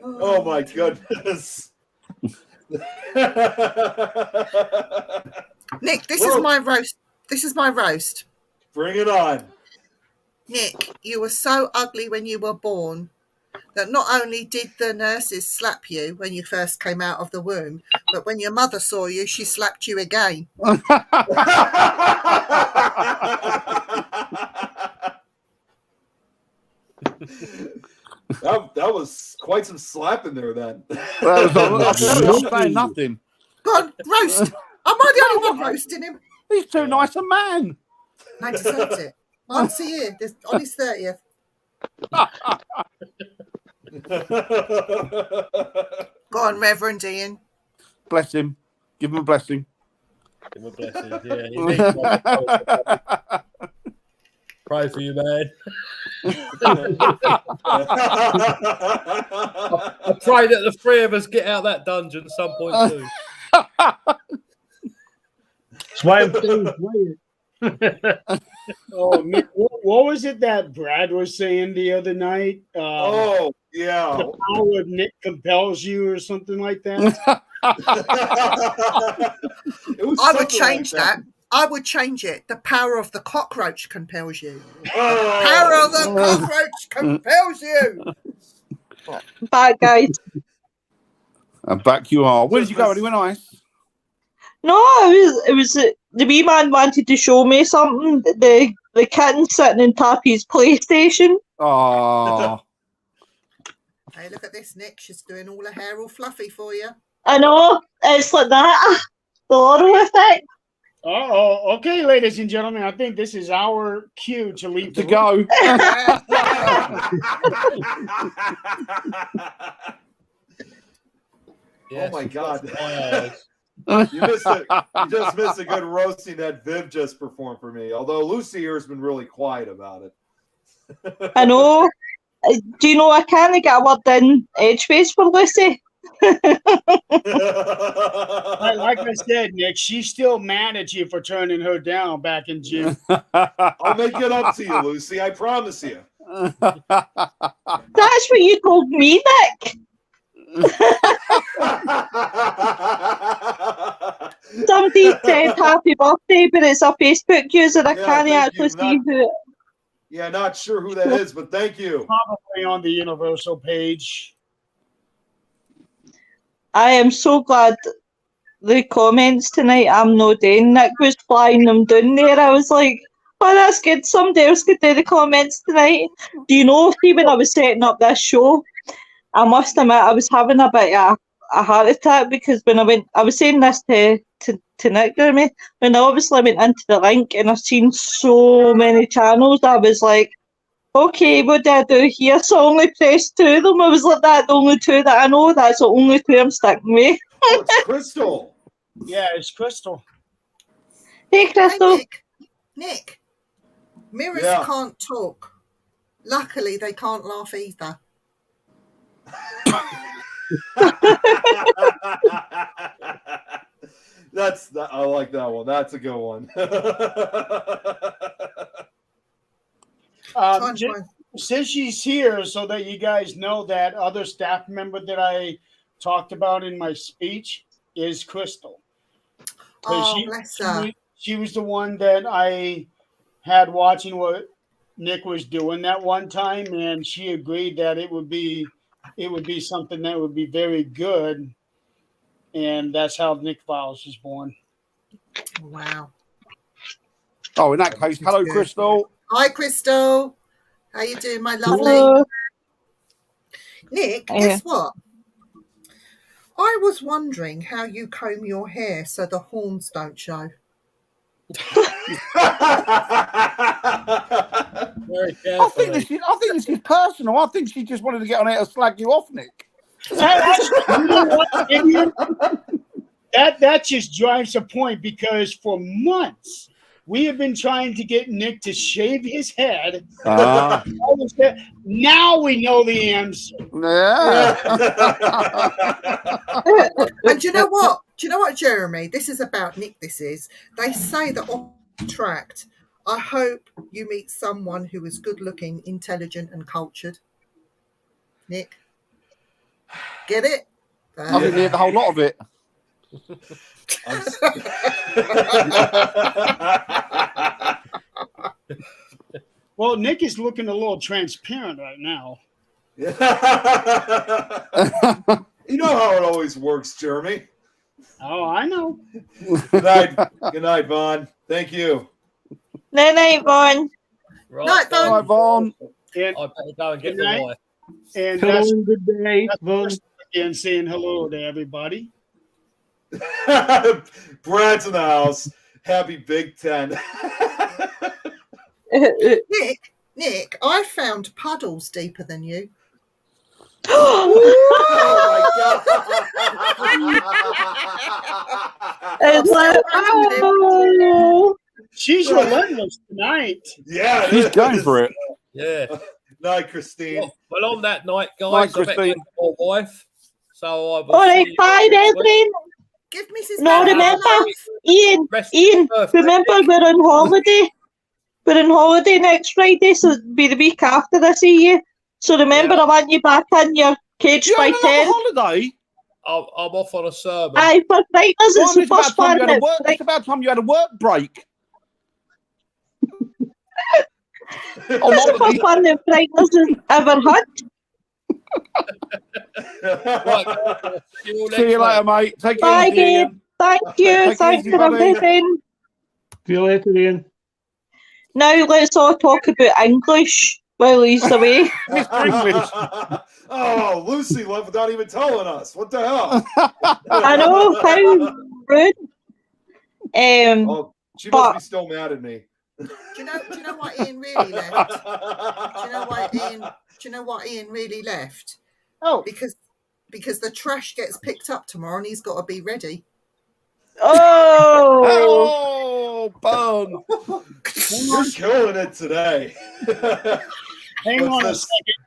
Oh my goodness. Nick, this is my roast. This is my roast. Bring it on. Nick, you were so ugly when you were born that not only did the nurses slap you when you first came out of the womb, but when your mother saw you, she slapped you again. That was quite some slap in there then. I'm saying nothing. Go on, roast. Am I the only one roasting him? He's too nice a man. No, he deserves it. Once a year, on his 30th. Go on, Reverend Ian. Bless him. Give him a blessing. Give him a blessing. Yeah, he needs one. Pray for you, man. I pray that the three of us get out of that dungeon at some point soon. That's why I'm staying quiet. Oh, Nick, what was it that Brad was saying the other night? Oh, yeah. The power of Nick compels you or something like that? I would change that. I would change it. The power of the cockroach compels you. Power of the cockroach compels you. Bye, guys. And back you are. Where did you go? Anywhere nice? No, it was the wee man wanted to show me something. The kitten sitting on top of his PlayStation. Oh. Hey, look at this, Nick. She's doing all her hair all fluffy for you. I know, it's like that. The Laurel effect. Oh, okay, ladies and gentlemen. I think this is our cue to leave. To go. Oh my God. You just missed a good roasting that Viv just performed for me. Although Lucy here has been really quiet about it. I know. Do you know I can't get a word in edgeface for Lucy? Like I said, Nick, she's still mad at you for turning her down back in June. I'll make it up to you, Lucy. I promise you. That's what you told me, Nick. Somebody said happy birthday, but it's a Facebook user. I can't actually see who. Yeah, not sure who that is, but thank you. Probably on the Universal page. I am so glad the comments tonight I'm not doing. Nick was flying them down there. I was like, oh, that's good. Somebody else could do the comments tonight. Do you know, see, when I was setting up this show, I must admit I was having a bit of a heart attack because when I was saying this to Nick, Jeremy, when I obviously went into the link and I've seen so many channels, I was like, okay, what do I do here? So I only pressed 2 of them. I was like, that's the only 2 that I know. That's the only 2 I'm sticking with. Oh, it's Crystal. Yeah, it's Crystal. Hey, Crystal. Hey, Nick. Mirrors Yeah. can't talk. Luckily, they can't laugh either. I like that one. That's a good one. Since she's here, so that you guys know, that other staff member that I talked about in my speech is Crystal. Oh, bless her. She was the one that I had watching what Nick was doing that one time, and she agreed that it would be something that would be very good, and that's how Nick Files was born. Wow. Oh, in that case, hello, Crystal. Hi, Crystal. How you doing, my lovely? Hello. Nick, guess what? I was wondering how you comb your hair so the horns don't show. Very I carefully. think this is personal. I think she just wanted to get on here to slag you off, Nick. You know what, Indian? That just drives a point because for months we have been trying to get Nick to shave his head. Now we know the answer. Yeah. And do you know what? Do you know what, Jeremy? This is about Nick. This is. They say that on tract. I hope you meet someone who is good-looking, intelligent, and cultured. Nick, get it? I didn't hear the whole lot of it. Well, Nick is looking a little transparent right now. You know how it always works, Jeremy. Oh, I know. Good night, Vaughn. Thank you. Night, Vaughn. Right, Night, Vaughn. Hi, Vaughn. And, I better go and get Good the night. wife. and Hello that's, and good day, that's Vaughn. first again saying hello to everybody. Brad's in the house. Happy Big Ten. Nick, I found puddles deeper than you. It's like, oh. She's relentless tonight. Yeah, She's going for it. Yeah. Night, Christine. Well, on that night, guys, Night, I better Christine. go to my wife. So I will All right, see you bye, next week. Edwin. Give Mrs. No, Bennett remember, a laugh. Ian, Rest remember we're on holiday. We're on holiday next Friday, so it'll be the week after I see you. So remember, Yeah. I want you back in your cage You're by on 10. another holiday. I'm off on a sermon. Aye, for Frighteners, it's Well, the it's about first time one. you had a That's work. right. It's about time you had a work break. That's the first one that Frighteners has ever had. Right, guys, see you all See you next later, week. mate. Take Bye, it easy, Gabe. Ian. Thank you. Take it Thanks easy, for buddy. everything. See you later, Ian. Now let's all talk about English while he's away. Mr. English. Oh, Lucy left without even telling us. What the hell? I know, how rude. Oh, she But- must be still mad at me. Do you know what Ian really left? Do you know what Ian really left? Oh, Because the trash gets picked up tomorrow and he's got to be ready. Oh, Oh, burn. You're killing it today. hang What's on a this? second,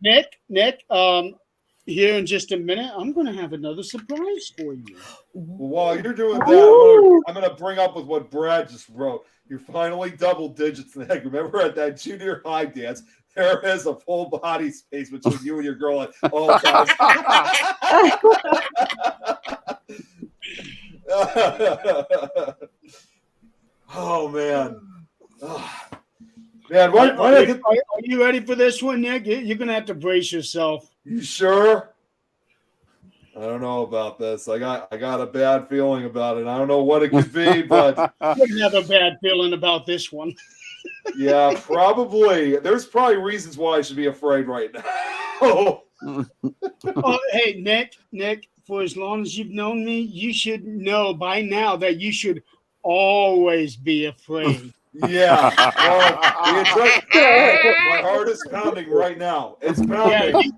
Nick. Here in just a minute, I'm going to have another surprise for you. While you're doing that, I'm gonna bring up with what Brad just wrote. You're finally double digits, Nick. Remember at that junior high dance, there is a full body space between you and your girl at all times. Oh man. Oh. Man, why did I get, Are you ready for this one, Nick? You're going to have to brace yourself. you sure? I don't know about this. I got a bad feeling about it. I don't know what it could be, but You wouldn't have a bad feeling about this one. yeah, probably. There's probably reasons why I should be afraid right now. Oh, hey, Nick, for as long as you've known me, you should know by now that you should always be afraid. Yeah. My heart is pounding right now. It's Yeah, pounding.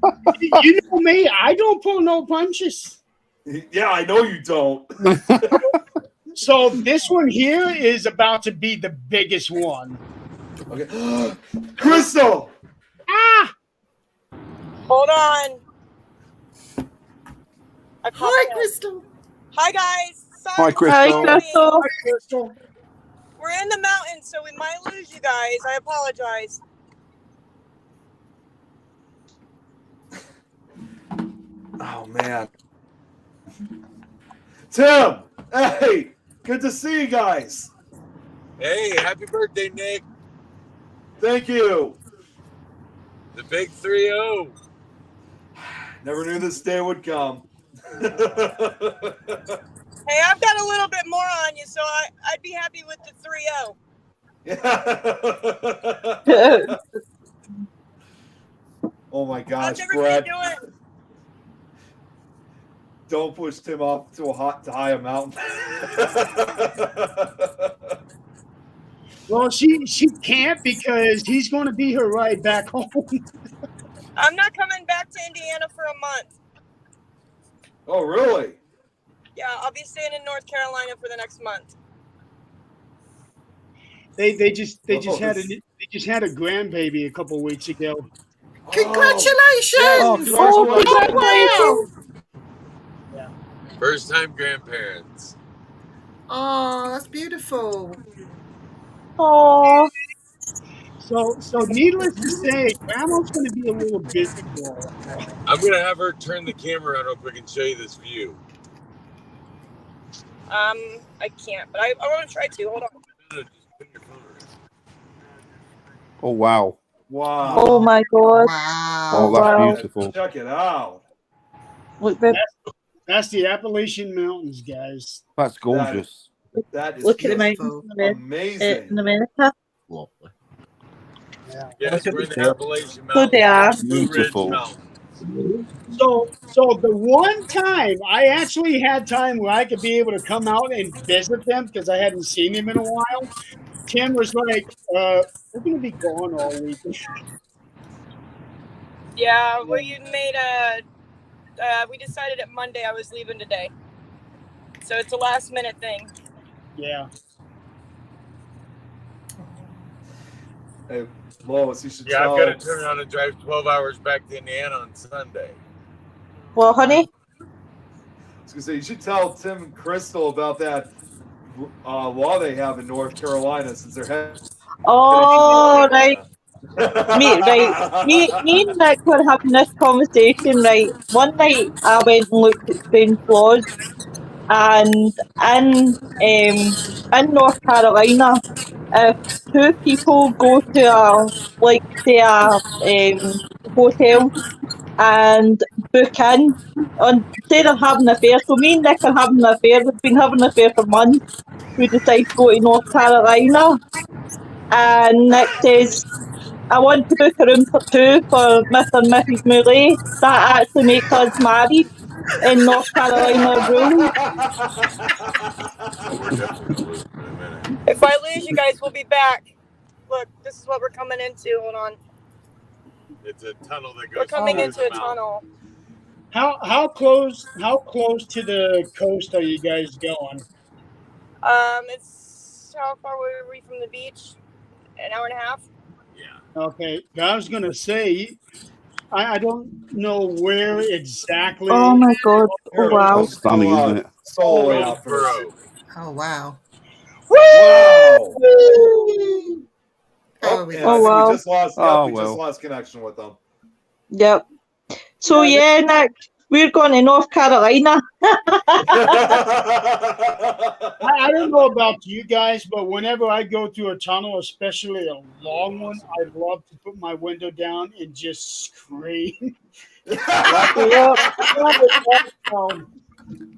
you know me. I don't pull no punches. Yeah, I know you don't. So this one here is about to be the biggest one. Okay. Crystal! Ah! Hold on. I Hi, popped in. Crystal. Hi, guys. Sorry. Hi, Crystal. Hi, Crystal. Crystal. We're in the mountains, so we might lose you guys. I apologize. Oh, man. Tim! Hey! Good to see you guys. Hey, happy birthday, Nick. Thank you. The big 3-0. Never knew this day would come. Hey, I've got a little bit more on you, so I'd be happy with the 3-0. Oh my gosh, How's everybody Brad! doing? Don't push Tim off to high a mountain. Well, she can't because he's going to be her ride back home. I'm not coming back to Indiana for a month. Oh, really? Yeah, I'll be staying in North Carolina for the next month. They just had a grandbaby a couple weeks ago. Congratulations! Oh, congratulations. Oh, wow. First time grandparents. Oh, that's beautiful. Oh, So needless to say, Grandma's going to be a little busy for a while. I'm gonna have her turn the camera on real quick and show you this view. I can't, but I want to try to. Hold on. Just put your phone around. Oh wow. Wow. oh my God. Wow. Oh, that's wow. beautiful. Check it out. Look, babe, That's the Appalachian Mountains, guys. That's gorgeous. That is look at the just mountains amazing. in America. Lovely. Yes, we're in the Appalachian So they Mountains. are. Blue Ridge Beautiful. Mountains. So the one time I actually had time where I could be able to come out and visit them because I hadn't seen them in a while, Tim was like, we're going to be gone all week. Yeah, we made we decided at Monday I was leaving today. So it's a last minute thing. Yeah. Hey, Lois, you should Yeah, tell. I've got to turn around and drive 12 hours back to Indiana on Sunday. Well, honey, I was gonna say you should tell Tim and Crystal about that law they have in North Carolina since they're heading. oh, right. Me and Nick were having this conversation, right? One night I went and looked at strange laws, and in North Carolina, if two people go to a hotel and book in on say they're having an affair. So me and Nick are having an affair. We've been having an affair for months. We decide to go to North Carolina, and Nick says, I want to book a room for two for Mr. and Mrs. Mulae. That actually makes us married in North Carolina rules. Oh, we're definitely going to lose in a minute. If I lose you guys, we'll be back. Look, this is what we're coming into. Hold on. It's a tunnel that goes We're coming through into the a mountain. tunnel. How close to the coast are you guys going? It's how far were we from the beach? An hour and a half. Yeah. Okay, I was going to say, I don't know where exactly. Oh my God! Oh wow! That's stunning, isn't it? Solo it out for us. Bro. Oh, wow. Wow. Oh, And we I Oh, think wow. we just lost. Oh, We just well. lost connection with them. Yep. So yeah, Nick, we're going to North Carolina. I don't know about you guys, but whenever I go through a tunnel, especially a long one, I'd love to put my window down and just scream. Yep.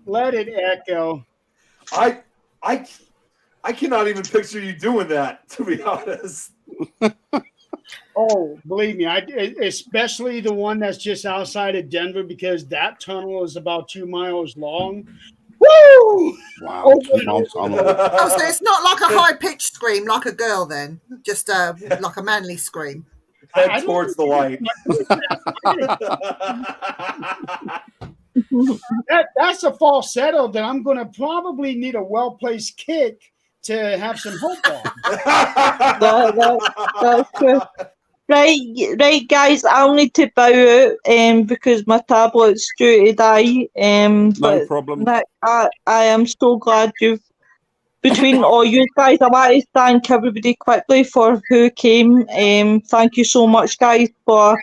Let it echo. I cannot even picture you doing that, to be honest. Oh, believe me, especially the one that's just outside of Denver because that tunnel is about 2 miles long. Woo! Wow. 2 mile tunnel. Oh, so it's not like a high-pitched scream like a girl then, just like a manly scream. Head towards the light. That's a falsetto that I'm going to probably need a well-placed kick to have some hope on. That's true. Right, guys. I'll need to bow out because my tablet's due to die. No problem. Nick, I am so glad you've. Between all you guys, I want to thank everybody quickly for who came. Thank you so much, guys, for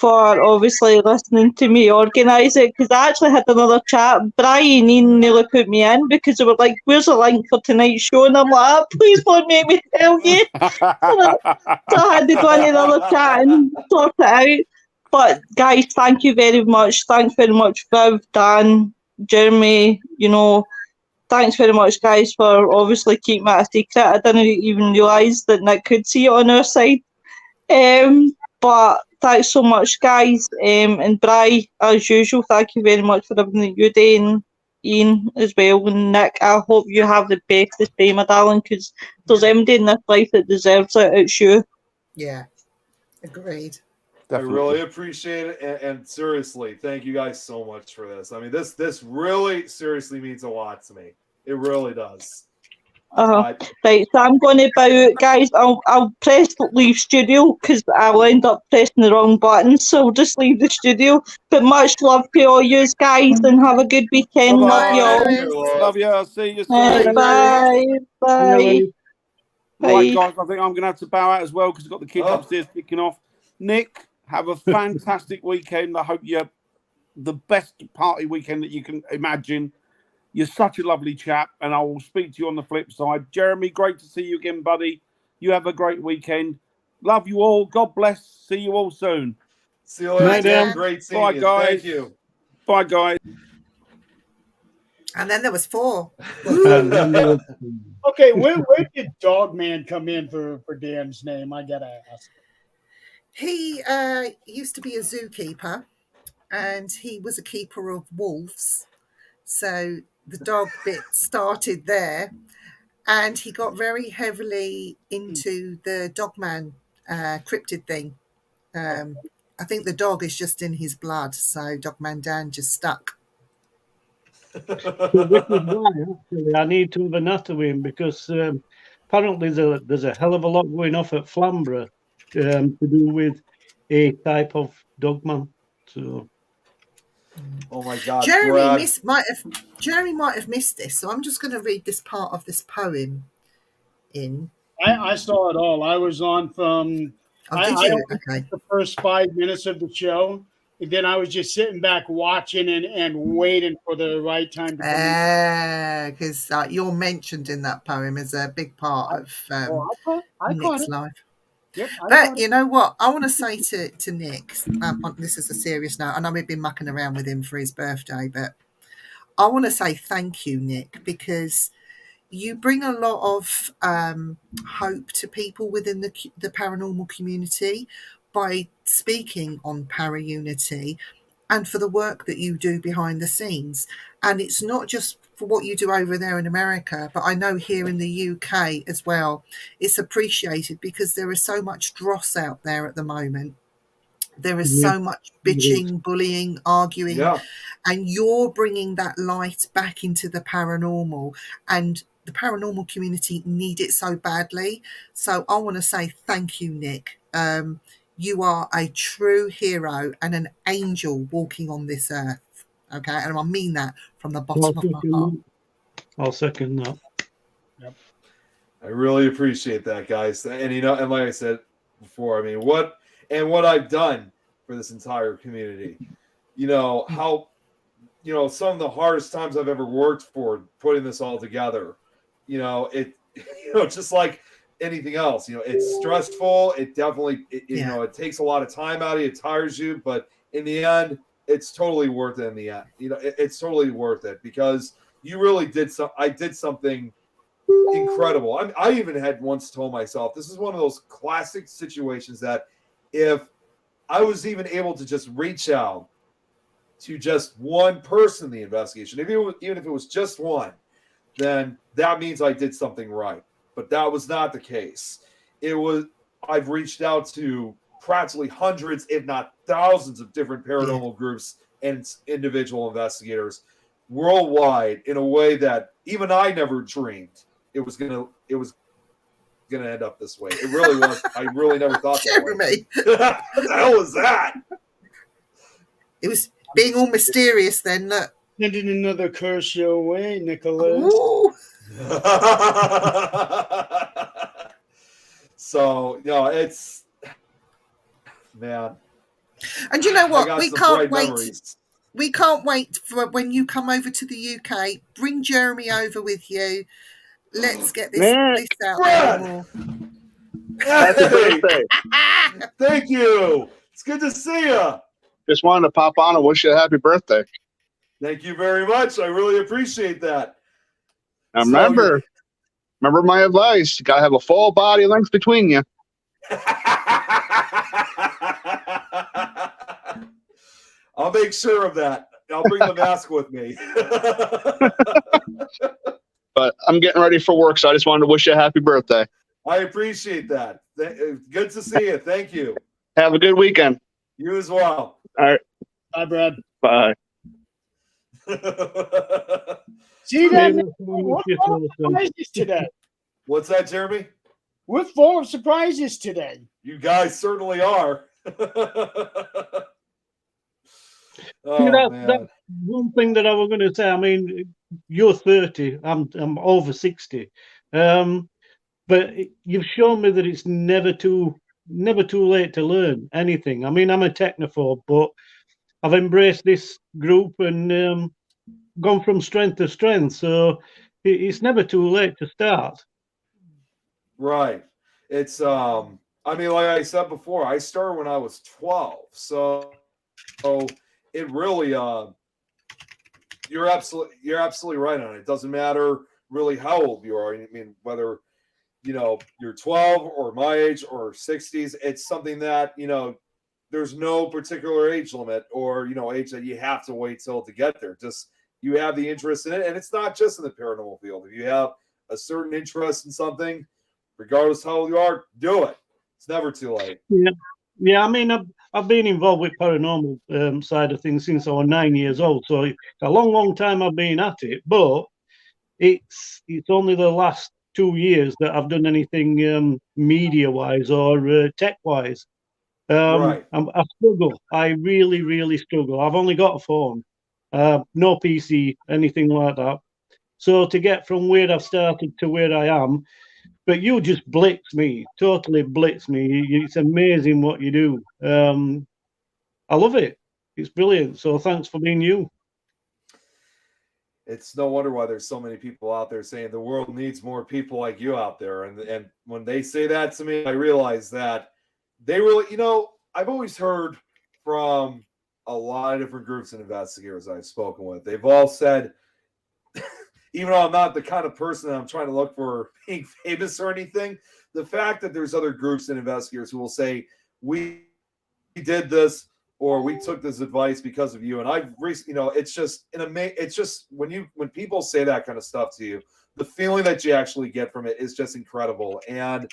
obviously listening to me organise it, because I actually had another chat. Brian nearly put me in because they were like, where's the link for tonight's show? And I'm like, please don't make me tell you. So I had to go in another chat and sort it out. But guys, thank you very much. Thanks very much, Viv, Dan, Jeremy, thanks very much, guys, for obviously keeping it a secret. I didn't even realise that Nick could see it on our side. But thanks so much, guys. And Bri, as usual, thank you very much for everything that you're doing. Ian as well, and Nick, I hope you have the best this day, my darling, because there's anybody in this life that deserves it, it's you. Yeah, agreed. Definitely. I really appreciate it, and seriously, thank you guys so much for this. I mean, this really seriously means a lot to me. It really does. Right, so I'm going to bow out, guys. I'll press leave studio because I'll end up pressing the wrong button, so I'll just leave the studio. But much love to all you guys, and have a good weekend. Love you all. Love you. I'll see you soon. Bye. Bye. Right, guys, I think I'm going to have to bow out as well because I've got the kids upstairs kicking off. Nick, have a fantastic weekend. I hope you have the best party weekend that you can imagine. You're such a lovely chap, and I will speak to you on the flip side. Jeremy, great to see you again, buddy. You have a great weekend. Love you all. God bless. See you all soon. See you later. Great seeing Bye, you. guys. Thank you. Bye, guys. And then there was 4. Okay, where did Dogman come in for Dan's name? I gotta ask. He used to be a zookeeper, and he was a keeper of wolves. So the dog bit started there, and he got very heavily into the Dogman cryptid thing. I think the dog is just in his blood, so Dogman Dan just stuck. So this is why, actually, I need to have a natter with him, because apparently there's a hell of a lot going off at Flamborough to do with a type of dogman. So, oh my God, Jeremy might have missed this, so I'm just going to read this part of this poem. I saw it all. I was on from. Did you? Okay. The first 5 minutes of the show. And then I was just sitting back watching and waiting for the right time to come because you're mentioned in that poem as a big part of Nick's life. Yep, but you know what? I want to say to Nick, this is a serious note. I know we've been mucking around with him for his birthday, but I want to say thank you, Nick, because you bring a lot of hope to people within the paranormal community by speaking on Para-Unity and for the work that you do behind the scenes. And it's not just for what you do over there in America, but I know here in the UK as well, it's appreciated because there is so much dross out there at the moment. There is so much bitching, bullying, arguing, and you're bringing that light back into the paranormal, and the paranormal community need it so badly. So I want to say thank you, Nick. You are a true hero and an angel walking on this earth. Okay, and I mean that from the bottom of my heart. I'll second that. Yep. I really appreciate that, guys. And and like I said before, I mean, what I've done for this entire community, how, some of the hardest times I've ever worked for putting this all together, just like anything else, it's stressful. It definitely, it takes a lot of time out of you. It tires you, but in the end, it's totally worth it. In the end, it's totally worth it because you really did I did something incredible. I even had once told myself, this is one of those classic situations that if I was even able to just reach out to just one person in the investigation, even if it was just one, then that means I did something right. But that was not the case. I've reached out to practically hundreds, if not thousands, of different paranormal groups and individual investigators worldwide in a way that even I never dreamed it was gonna end up this way. It really was. I really never thought that way. What the hell was that? It was being all mysterious then. Look. Sending another curse your way, Nicholas. So, it's, man. And you know what? We can't wait. Memories. We can't wait for when you come over to the UK. Bring Jeremy over with you. Let's get this out there more. Happy birthday. Thank you. It's good to see you. Just wanted to pop on and wish you a happy birthday. Thank you very much. I really appreciate that. Now remember my advice. You got to have a full body length between you. I'll make sure of that. I'll bring the mask with me. But I'm getting ready for work, so I just wanted to wish you a happy birthday. I appreciate that. Good to see you. Thank you. Have a good weekend. You as well. All right. Bye, Brad. Bye. See that? Yeah, We're full of surprises today. What's that, Jeremy? We're full of surprises today. You guys certainly are. See, that's one thing that I was going to say. I mean, you're 30. I'm over 60. But you've shown me that it's never too late to learn anything. I mean, I'm a technophobe, but I've embraced this group and gone from strength to strength. So it's never too late to start. Right. It's I mean, like I said before, I started when I was 12. So it really you're absolutely right on it. It doesn't matter really how old you are. I mean, whether you're 12 or my age or 60s, it's something that, there's no particular age limit or, age that you have to wait till to get there. Just you have the interest in it. And it's not just in the paranormal field. If you have a certain interest in something, regardless how old you are, do it. It's never too late. Yeah. I mean, I've been involved with paranormal side of things since I was 9 years old. So it's a long time I've been at it. But it's only the last 2 years that I've done anything media-wise or tech-wise. Right. I struggle. I really struggle. I've only got a phone, no PC, anything like that. So to get from where I've started to where I am, but you just totally blitz me. It's amazing what you do. I love it. It's brilliant. So thanks for being you. It's no wonder why there's so many people out there saying the world needs more people like you out there. And when they say that to me, I realize that they really, I've always heard from a lot of different groups and investigators I've spoken with. They've all said, even though I'm not the kind of person that I'm trying to look for being famous or anything, the fact that there's other groups and investigators who will say, we did this or we took this advice because of you. And I've recently, it's just when people say that kind of stuff to you, the feeling that you actually get from it is just incredible. And,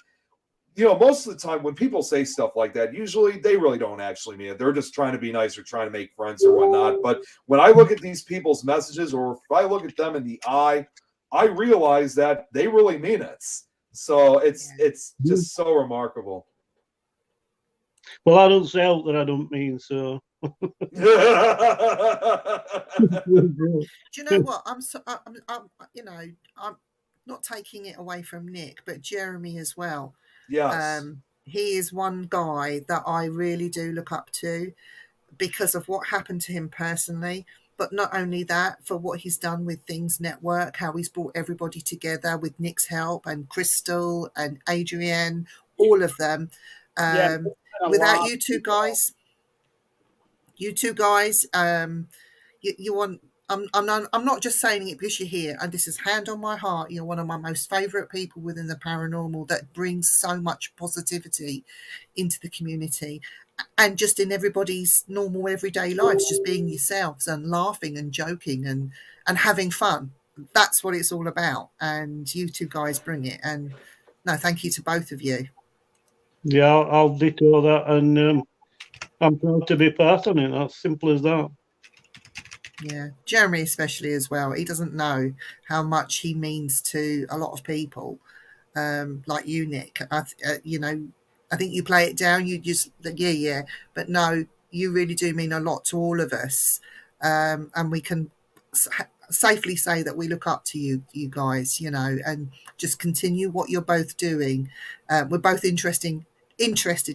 most of the time when people say stuff like that, usually they really don't actually mean it. They're just trying to be nice or trying to make friends or whatnot. But when I look at these people's messages or if I look at them in the eye, I realize that they really mean it. So it's just so remarkable. Well, I don't say out that I don't mean so. Do you know what? I'm not taking it away from Nick, but Jeremy as well. Yes. He is one guy that I really do look up to because of what happened to him personally, but not only that, for what he's done with Things Network, how he's brought everybody together with Nick's help and Crystal and Adrienne, all of them. Without you two guys, you want. I'm not just saying it because you're here, and this is hand on my heart. You're one of my most favourite people within the paranormal that brings so much positivity into the community and just in everybody's normal everyday lives, just being yourselves and laughing and joking and having fun. That's what it's all about, and you two guys bring it. And no, thank you to both of you. Yeah, I'll ditto that, and I'm proud to be part of it. That's simple as that. Yeah, Jeremy especially as well. He doesn't know how much he means to a lot of people, like you, Nick. I think you play it down. You just yeah, but no, you really do mean a lot to all of us, and we can safely say that we look up to you guys. And just continue what you're both doing. We're both interested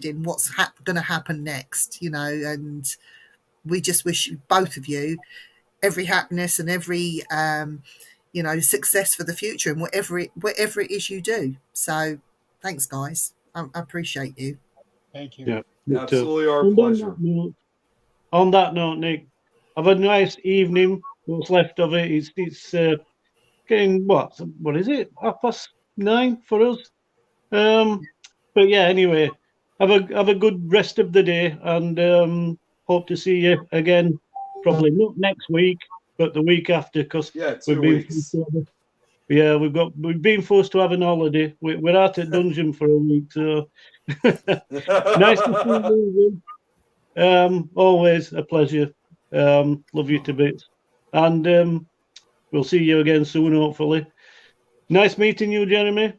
in what's going to happen next. And we just wish both of you every happiness and every success for the future and whatever it is you do. So thanks, guys. I appreciate you. Thank you. Yeah, absolutely our pleasure. On that note, Nick, have a nice evening. What's left of it is it's getting what is it? 9:30 for us. But yeah, anyway, have a good rest of the day and hope to see you again probably not next week, but the week after, because Yeah, 2 weeks. We've been forced to have an holiday. We're out at Dungeon for a week, so nice to see you. Always a pleasure. Love you to bits, and we'll see you again soon, hopefully. Nice meeting you, Jeremy.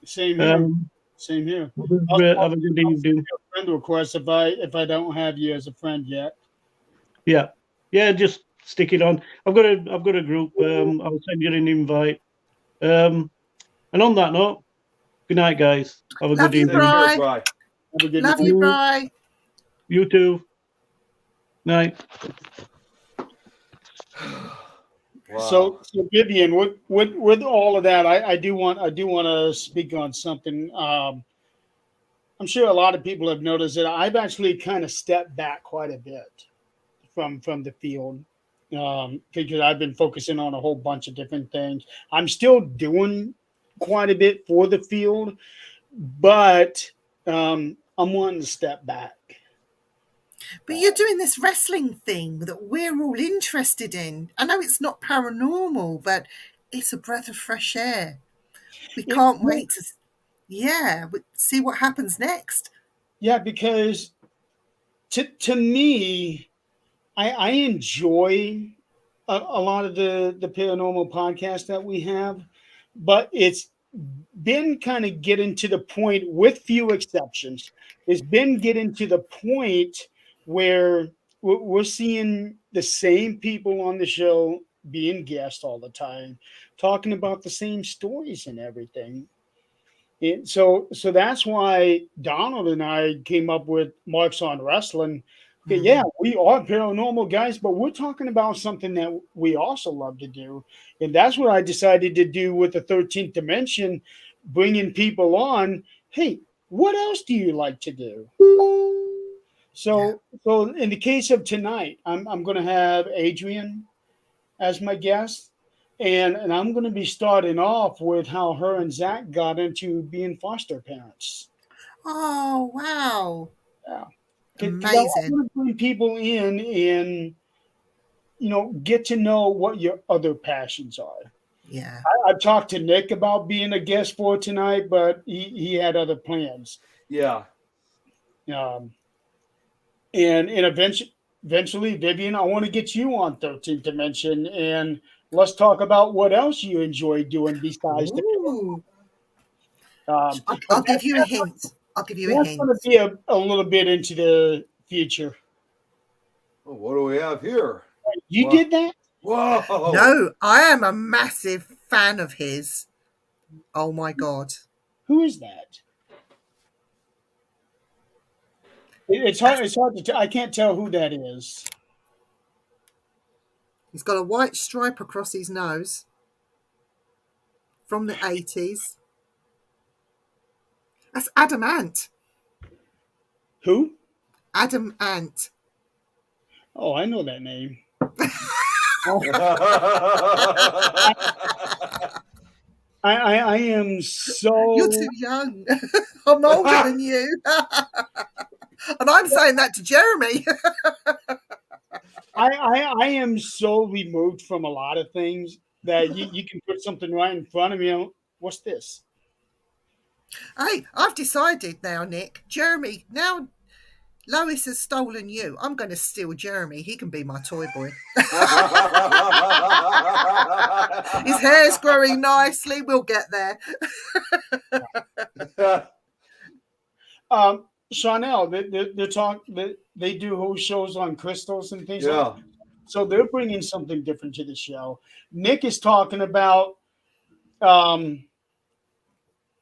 Same here. Same here. Have a good evening. Friend request if I don't have you as a friend yet. Yeah. Just stick it on. I've got a group. I'll send you an invite. And on that note, good night, guys. Have a Love good you, evening. Bri. Bye. Have a good Love night. you, Bri. You too. Night. Wow. So Vivian, with all of that, I do want to speak on something. I'm sure a lot of people have noticed that I've actually kind of stepped back quite a bit from the field because I've been focusing on a whole bunch of different things. I'm still doing quite a bit for the field, but I'm wanting to step back. But you're doing this wrestling thing that we're all interested in. I know it's not paranormal, but it's a breath of fresh air. We can't wait to see what happens next. Yeah, because to me, I enjoy a lot of the paranormal podcasts that we have, but it's been kind of getting to the point, with few exceptions, it's been getting to the point where we're seeing the same people on the show being guests all the time, talking about the same stories and everything. So that's why Donald and I came up with Marks on Wrestling. Okay, yeah, we are paranormal guys, but we're talking about something that we also love to do. And that's what I decided to do with the 13th Dimension, bringing people on. Hey, what else do you like to do? So in the case of tonight, I'm going to have Adrian as my guest. And I'm going to be starting off with how her and Zach got into being foster parents. Oh, wow. Yeah. Amazing. I want to bring people in and, get to know what your other passions are. Yeah. I've talked to Nick about being a guest for tonight, but he had other plans. Yeah. And eventually, Vivian, I want to get you on 13th Dimension, and let's talk about what else you enjoy doing besides Ooh. I'll give you a hint. That's going to be a little bit into the future. Oh, what do we have here? You did that? Whoa! No, I am a massive fan of his. Oh my God! Who is that? It's hard. It's hard to tell. I can't tell who that is. He's got a white stripe across his nose from the 80s. That's Adam Ant. Who? Adam Ant. Oh, I know that name. I am so. You're too young. I'm older than you. And I'm saying that to Jeremy. I am so removed from a lot of things that you can put something right in front of me. What's this? Hey, I've decided now, Nick. Jeremy, now Lois has stolen you. I'm going to steal Jeremy. He can be my toy boy. His hair's growing nicely. We'll get there. Chanel, they do whole shows on crystals and things like that. So they're bringing something different to the show. Nick is talking about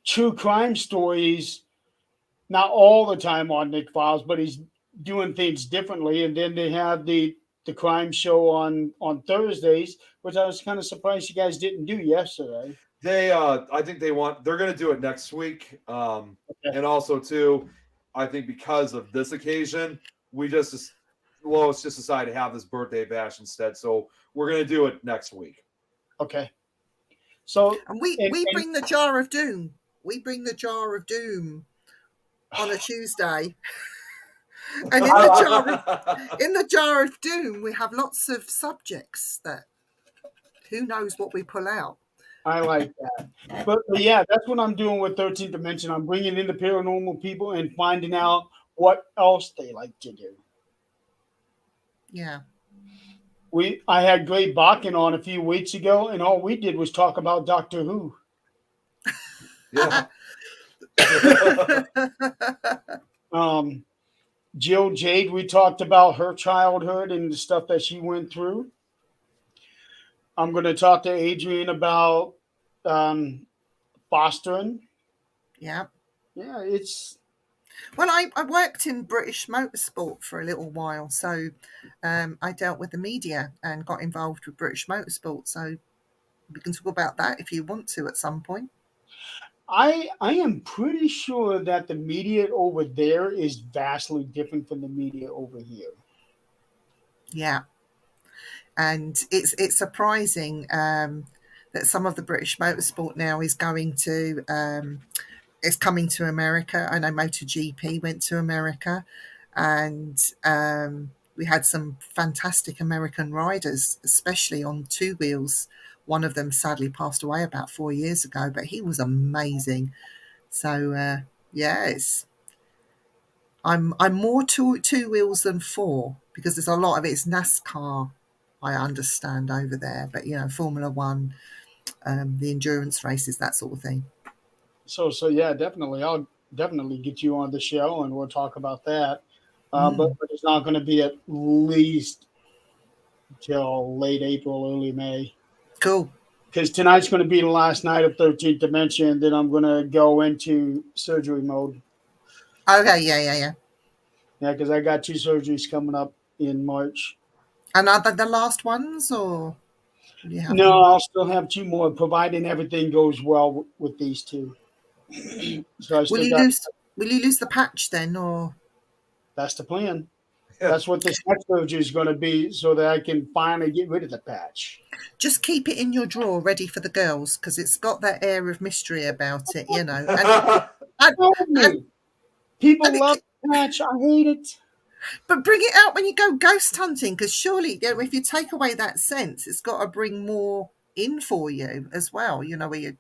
true crime stories, not all the time on Nick Files, but he's doing things differently. And then they have the crime show on Thursdays, which I was kind of surprised you guys didn't do yesterday. I think they're going to do it next week. And also too, I think because of this occasion, Lois just decided to have this birthday bash instead. So we're going to do it next week. Okay. So and we bring the jar of doom. We bring the jar of doom on a Tuesday. And in the jar of doom, we have lots of subjects that who knows what we pull out. I like that. But yeah, that's what I'm doing with 13th Dimension. I'm bringing in the paranormal people and finding out what else they like to do. Yeah. I had Gray Bakken on a few weeks ago, and all we did was talk about Doctor Who. Yeah. Jill Jade, we talked about her childhood and the stuff that she went through. I'm going to talk to Adrian about fostering. Yeah. Yeah, it's... Well, I worked in British motorsport for a little while, so I dealt with the media and got involved with British motorsport. So we can talk about that if you want to at some point. I am pretty sure that the media over there is vastly different from the media over here. Yeah. And it's surprising that some of the British motorsport now is going to it's coming to America. I know MotoGP went to America, and we had some fantastic American riders, especially on two wheels. One of them sadly passed away about 4 years ago, but he was amazing. So I'm more two wheels than four, because there's a lot of it's NASCAR, I understand, over there. But Formula One, the endurance races, that sort of thing. So yeah, definitely. I'll definitely get you on the show and we'll talk about that. But it's not going to be at least till late April, early May. Cool. Because tonight's going to be the last night of 13th Dimension. Then I'm going to go into surgery mode. Okay, yeah. Yeah, because I got 2 surgeries coming up in March. And are they the last ones, or do you have No, more? I'll still have 2 more, providing everything goes well with these 2. So Will you lose the patch then, or? That's the plan. That's what this next surgery is going to be, so that I can finally get rid of the patch. Just keep it in your drawer, ready for the girls, because it's got that air of mystery about it, And people love the patch. I hate it. But bring it out when you go ghost hunting, because surely, if you take away that sense, it's got to bring more in for you as well. Where you.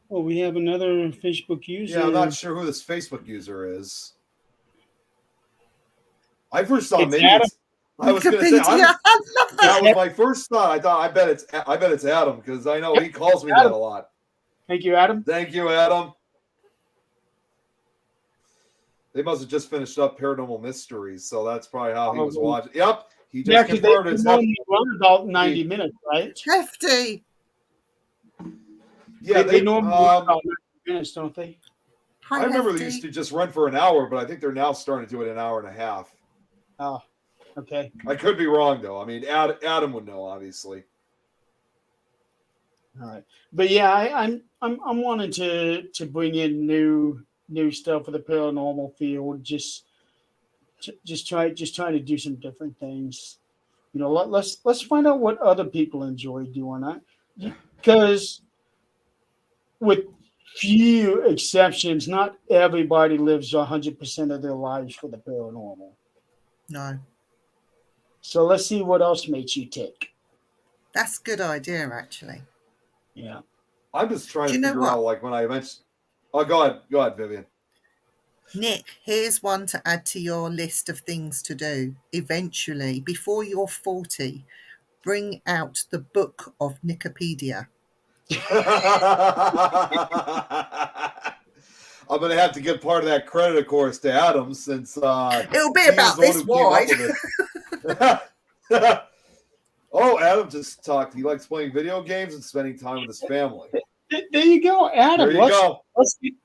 Well, we have another Facebook user. Yeah, I'm not sure who this Facebook user is. I first saw maybe I was going to say I love that. That was my first thought. I thought I bet it's Adam, because I know he calls me that a lot. Thank you, Adam. Thank you, Adam. They must have just finished up Paranormal Mysteries, so that's probably how he was watching. Yep, he just confirmed it's only run about 90 minutes, right? Hefty. Yeah, they normally run about 90 minutes, don't they? I remember they used to just run for an hour, but I think they're now starting to do it an hour and a half. Oh, okay. I could be wrong, though. I mean, Adam would know, obviously. All right, but yeah, I'm wanting to bring in new stuff for the paranormal field. Just trying to do some different things. Let's find out what other people enjoy doing. Because with few exceptions, not everybody lives 100% of their lives for the paranormal. No. So let's see what else makes you tick. That's a good idea, actually. Yeah. I'm just trying to figure out, like, when I mentioned. Oh, go ahead, Vivian. Nick, here's one to add to your list of things to do. Eventually, before you're 40, bring out the book of Nicopedia. I'm going to have to give part of that credit, of course, to Adam, since it'll be about this wide. Oh, Adam just talked. He likes playing video games and spending time with his family. There you go, Adam. There you go.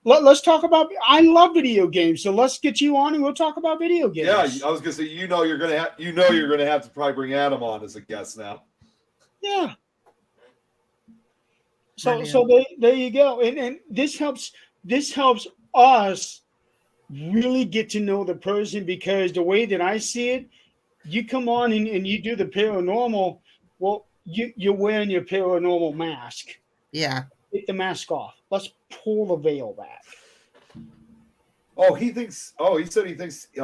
Let's talk about. I love video games, so let's get you on and we'll talk about video games. Yeah, I was gonna say, you're gonna have to probably bring Adam on as a guest now. Yeah. So there you go, and this helps us really get to know the person, because the way that I see it, you come on and you do the paranormal. Well, you're wearing your paranormal mask. Yeah. Take the mask off. Let's pull the veil back. Oh, he thinks. Oh, he said he thinks. He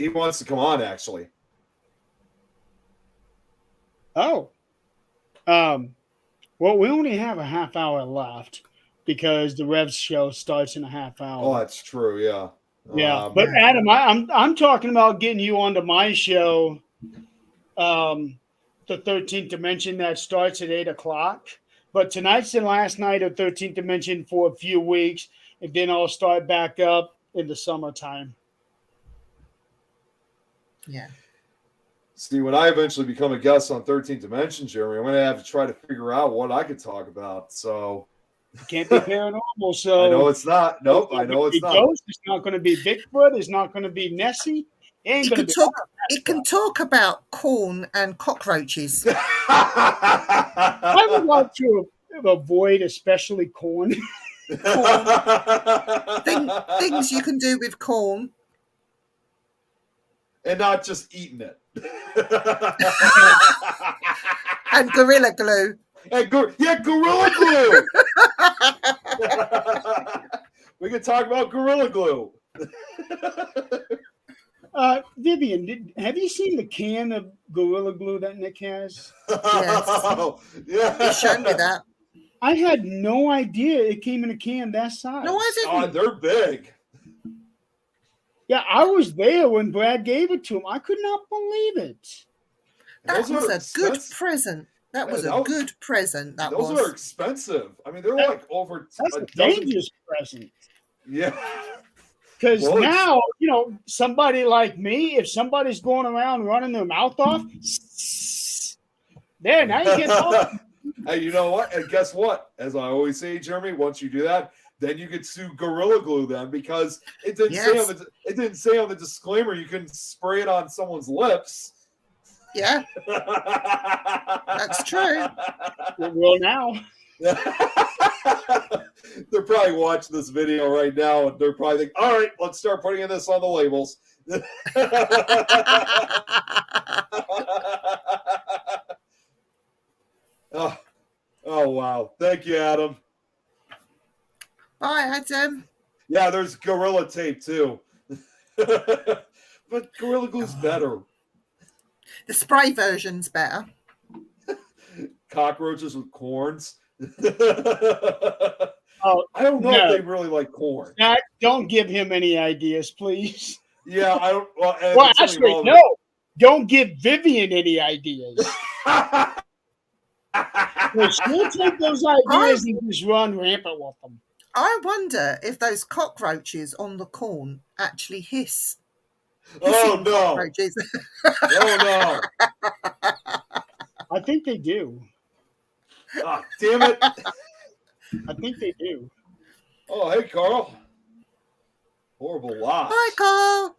wants to come on actually. Oh. Well, we only have a half hour left because the Revs show starts in a half hour. Oh, that's true. Yeah. Yeah, but Adam, I'm talking about getting you onto my show, the 13th Dimension that starts at 8:00. But tonight's the last night of 13th Dimension for a few weeks, and then I'll start back up in the summertime. Yeah. See, when I eventually become a guest on 13th Dimension, Jeremy, I'm going to have to try to figure out what I could talk about. So it can't be paranormal. So I know it's not. Nope, I know it's not. Ghost, it's not going to be Bigfoot. It's not going to be Nessie. It can talk about corn and cockroaches. I would like to avoid, especially corn. Things you can do with corn. And not just eating it. And Gorilla Glue. And Gorilla Glue. We can talk about Gorilla Glue. Vivian, have you seen the can of Gorilla Glue that Nick has? Yes. Yeah. He showed me that. I had no idea it came in a can that size. No, I didn't. Oh, they're big. Yeah, I was there when Brad gave it to him. I could not believe it. That was a good present. That was a good present. Those are expensive. I mean, they're like over. That's a dangerous present. Yeah. Because now, somebody like me, if somebody's going around running their mouth off, there, now you get off. Hey, you know what? And guess what? As I always say, Jeremy, once you do that, then you could sue Gorilla Glue them because it didn't say on the disclaimer you can spray it on someone's lips. Yeah. That's true. Well, now. They're probably watching this video right now and they're probably thinking, all right, let's start putting this on the labels. Oh, wow. Thank you, Adam. Bye, Adam. Yeah, there's Gorilla Tape, too. But Gorilla Glue's better. The spray version's better. Cockroaches with corns. Oh, I don't know if they really like corn. Zach, don't give him any ideas, please. Yeah, I don't. Well actually, no. Don't give Vivian any ideas. She'll take those ideas and just run rampant with them. I wonder if those cockroaches on the corn actually hiss. Oh, no. Cockroaches. Oh, no. I think they do. Oh, damn it. I think they do. Oh, hey, Carl. Horrible lie. Hi, Carl.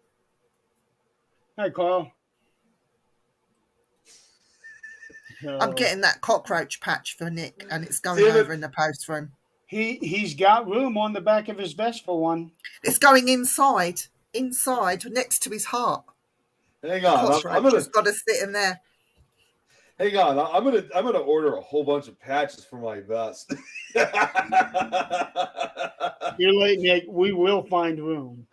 Hi, Carl. I'm getting that cockroach patch for Nick, and it's going over in the post for him. He's got room on the back of his vest for one. It's going inside next to his heart. Hang on, I'm gonna got to sit in there. Hang on, I'm gonna order a whole bunch of patches for my vest. You're late, Nick. We will find room.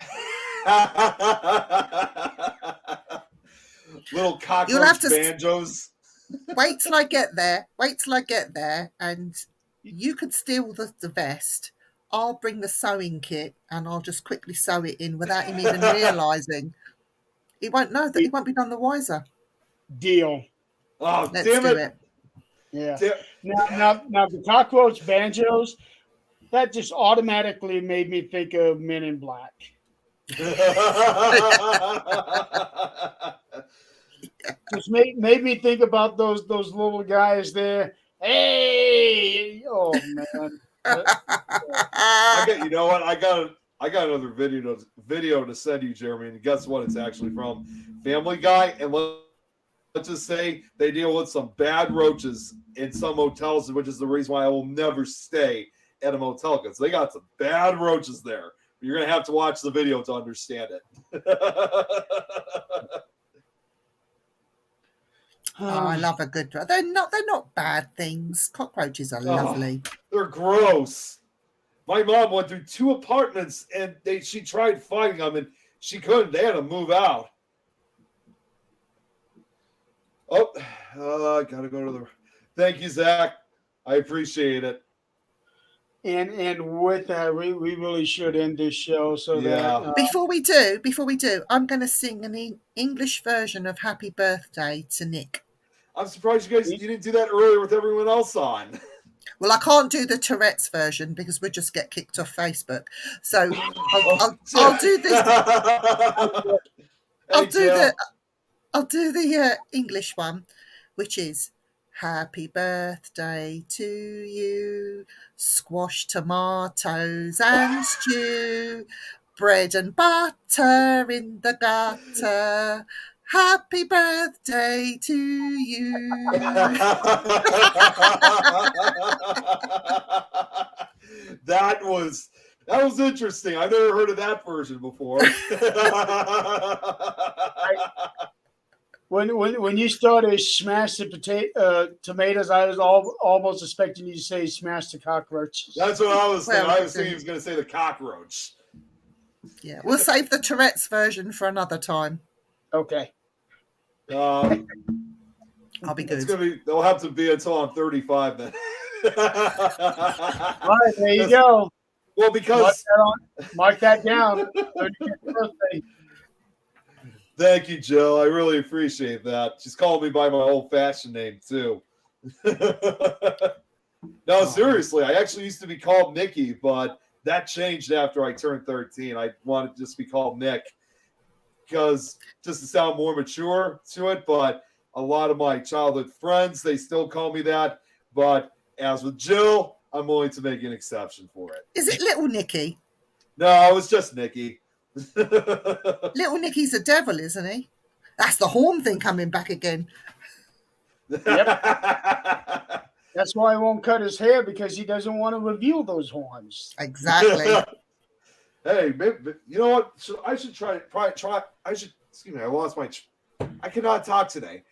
Little cockroach banjos. Wait till I get there. And you could steal the vest. I'll bring the sewing kit and I'll just quickly sew it in without him even realising. He won't know that he won't be none the wiser. Deal. Oh, Let's damn do it. Yeah. Now the cockroach banjos, that just automatically made me think of Men in Black. Just made me think about those little guys there. Hey, oh man! You know what? I got another video to send you, Jeremy. And guess what? It's actually from Family Guy. And let's just say they deal with some bad roaches in some hotels, which is the reason why I will never stay at a motel because they got some bad roaches there. You're gonna have to watch the video to understand it. Oh, I love a good. They're not bad things. Cockroaches are lovely. They're gross, My mom went through 2 apartments, and she tried finding them, and she couldn't. They had to move out. Oh, I gotta go to the. Thank you, Zach. I appreciate it. And with that, we really should end this show so that Before we do, I'm going to sing an English version of Happy Birthday to Nick. I'm surprised you didn't do that earlier with everyone else on. Well, I can't do the Tourette's version because we'll just get kicked off Facebook. So I'll do this. I'll do the English one, which is Happy birthday to you, squash, tomatoes and stew, bread and butter in the gutter. Happy birthday to you. That was interesting. I've never heard of that version before. When you started smash the tomatoes, I was almost expecting you to say smash the cockroaches. That's what I was thinking. I was thinking he was going to say the cockroach. Yeah, we'll save the Tourette's version for another time. Okay. I'll be good. They'll have to be until I'm 35 then. All right, there you go. Well, because mark that down. 35th birthday. Thank you, Jill. I really appreciate that. She's called me by my old-fashioned name too. No, seriously, I actually used to be called Nicky, but that changed after I turned 13. I wanted to just be called Nick because just to sound more mature to it. But a lot of my childhood friends, they still call me that. But as with Jill, I'm willing to make an exception for it. Is it Little Nicky? No, it was just Nicky. Little Nicky's a devil, isn't he? That's the horn thing coming back again. Yep. That's why he won't cut his hair, because he doesn't want to reveal those horns. Exactly. Hey, maybe, you know what? I should try. I should. Excuse me. I lost my. I cannot talk today.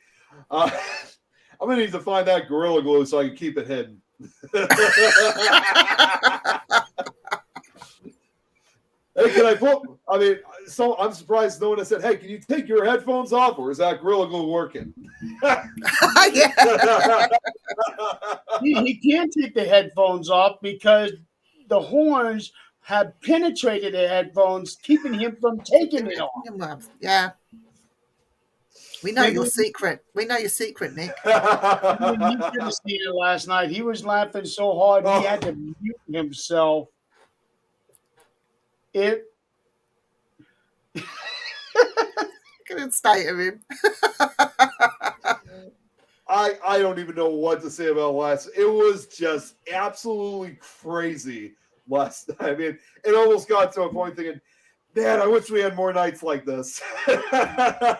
I'm gonna need to find that Gorilla Glue so I can keep it hidden. Hey, can I put? I mean, so I'm surprised no one has said, "Hey, can you take your headphones off, or is that Gorilla Glue working?" He can't take the headphones off because the horns have penetrated the headphones, keeping him from taking it off. Yeah. We know your secret. We know your secret, Nick. You should have seen it last night. He was laughing so hard he had to mute himself. Couldn't stay of him. I don't even know what to say about last. It was just absolutely crazy last night. I mean, it almost got to a point thinking, man, I wish we had more nights like this. Yeah.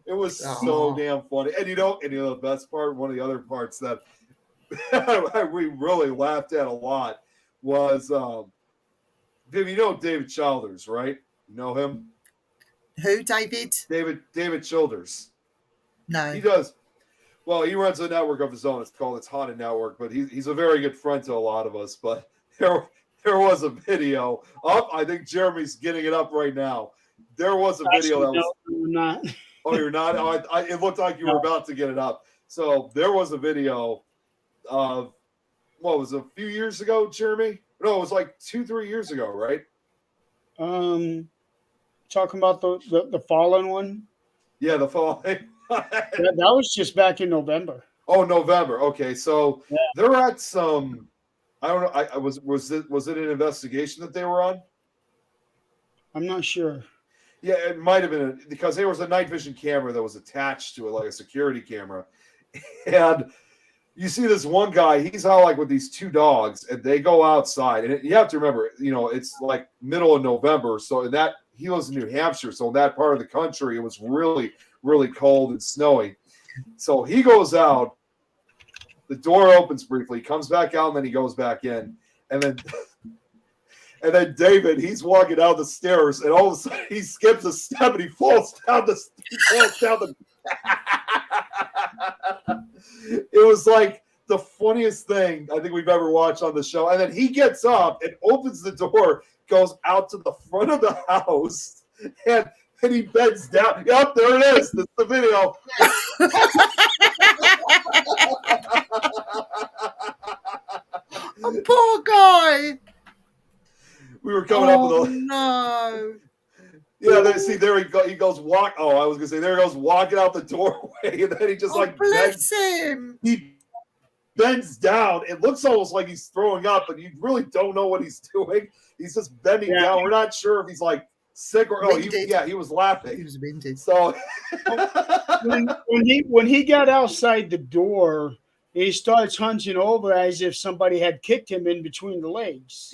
It was so damn funny. And you know the best part, one of the other parts that we really laughed at a lot was, you know David Childers, right? You know him? Who, David? David Childers. No. He does. Well, he runs a network of his own. It's called It's Haunted Network, but he's a very good friend to a lot of us. But there was a video up. I think Jeremy's getting it up right now. There was a video that was. No, not. Oh, you're not? Oh, it looked like you were about to get it up. So there was a video of, what was it, a few years ago, Jeremy? No, it was like 2-3 years ago, right? Talking about the Fallen one? Yeah, the Fallen. That was just back in November. Oh, November. Okay, so they're at some. I don't know. Was it an investigation that they were on? I'm not sure. Yeah, it might have been because there was a night vision camera that was attached to it, like a security camera, and you see this one guy. He's out like with these 2 dogs, and they go outside. And you have to remember, it's like middle of November, so he lives in New Hampshire, so in that part of the country, it was really, really cold and snowy. So he goes out. The door opens briefly, comes back out, and then he goes back in. And then David, he's walking down the stairs, and all of a sudden he skips a step and he falls down the It was like the funniest thing I think we've ever watched on the show. And then he gets up and opens the door, goes out to the front of the house, and he bends down. Yep, there it is. That's the video. Oh, poor guy. We were coming up with a no. yeah. There he goes walk. Oh, I was gonna say there he goes walking out the doorway, and then he just bless him. He bends down. It looks almost like he's throwing up, but you really don't know what he's doing. He's just bending down. We're not sure if he's like sick or he was laughing. He was winded. So when he got outside the door, he starts hunching over as if somebody had kicked him in between the legs.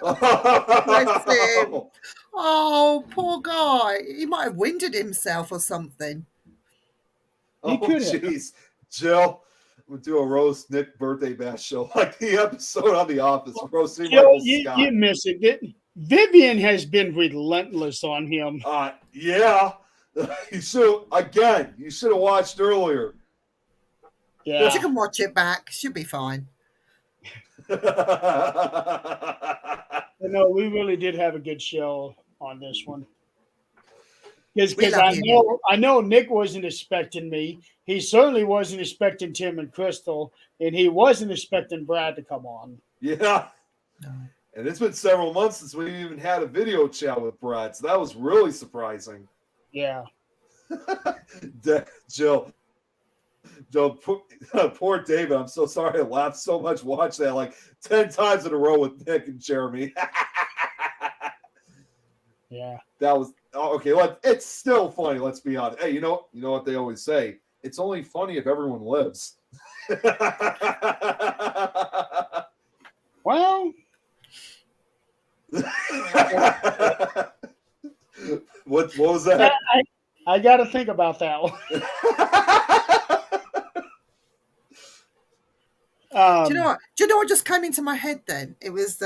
Bless him. Oh, poor guy. He might have winded himself or something. Oh, jeez. Jill, we'll do a roast Nick birthday bash show like the episode on The Office. Roasting Michael Scott. You miss it, didn't Vivian has been relentless on him. Yeah. You should have watched earlier. Yeah. You can watch it back. Should be fine. We really did have a good show on this one. Because I know Nick wasn't expecting me. He certainly wasn't expecting Tim and Crystal, and he wasn't expecting Brad to come on. Yeah. No. And it's been several months since we even had a video chat with Brad, so that was really surprising. Yeah. Jill, poor David. I'm so sorry I laughed so much watching that like 10 times in a row with Nick and Jeremy. Yeah. That was okay. It's still funny. Let's be honest. Hey, you know what they always say? It's only funny if everyone lives. Well, what was that? I got to think about that one. Do you know what just came into my head then? It was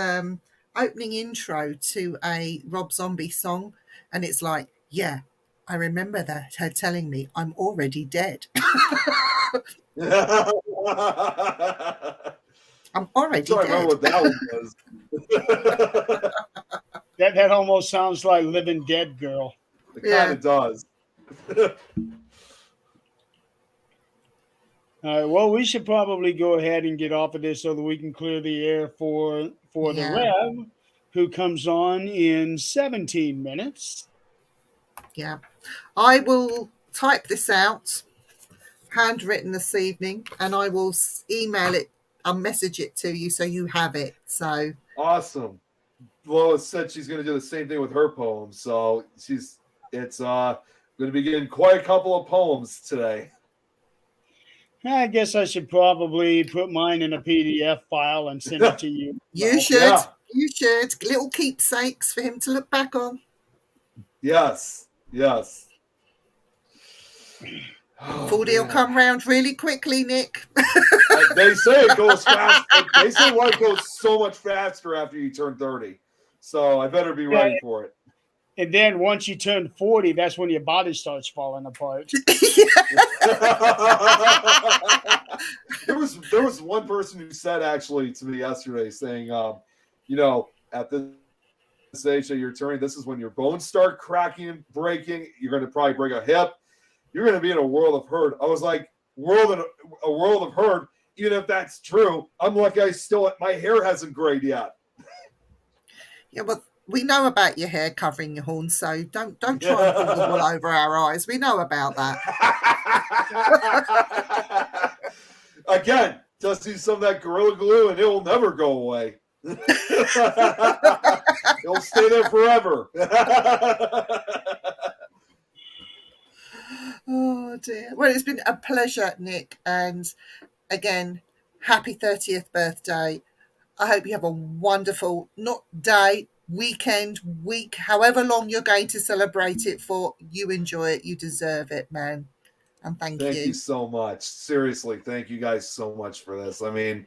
opening intro to a Rob Zombie song, and it's like, yeah, I remember that her telling me I'm already dead. I'm already dead. I remember what that one was. that almost sounds like Living Dead Girl. It kind of does. All right, well, we should probably go ahead and get off of this so that we can clear the air for the Rev, who comes on in 17 minutes. Yeah. I will type this out, handwritten this evening, and I will email it. I'll message it to you so you have it. So awesome. Lois said she's going to do the same thing with her poems, so it's going to be getting quite a couple of poems today. I guess I should probably put mine in a PDF file and send it to you. You should. Yeah. You should. Little keepsakes for him to look back on. Yes. Yes. Full deal come round really quickly, Nick. They say it goes fast. They say life goes so much faster after you turn 30. So I better be ready for it. And then once you turn 40, that's when your body starts falling apart. There was one person who said actually to me yesterday saying, at this age that you're turning, this is when your bones start cracking and breaking. You're going to probably break a hip. You're going to be in a world of hurt. I was like, a world of hurt. Even if that's true, I'm lucky my hair hasn't grayed yet. Yeah, but we know about your hair covering your horns, so don't try and pull the wool over our eyes. We know about that. Again, just use some of that Gorilla Glue and it will never go away. It'll stay there forever. Oh, dear. Well, it's been a pleasure, Nick. And again, happy 30th birthday. I hope you have a wonderful, not day, weekend, week, however long you're going to celebrate it for. You enjoy it. You deserve it, man. And thank you. Thank you so much. Seriously, thank you guys so much for this. I mean,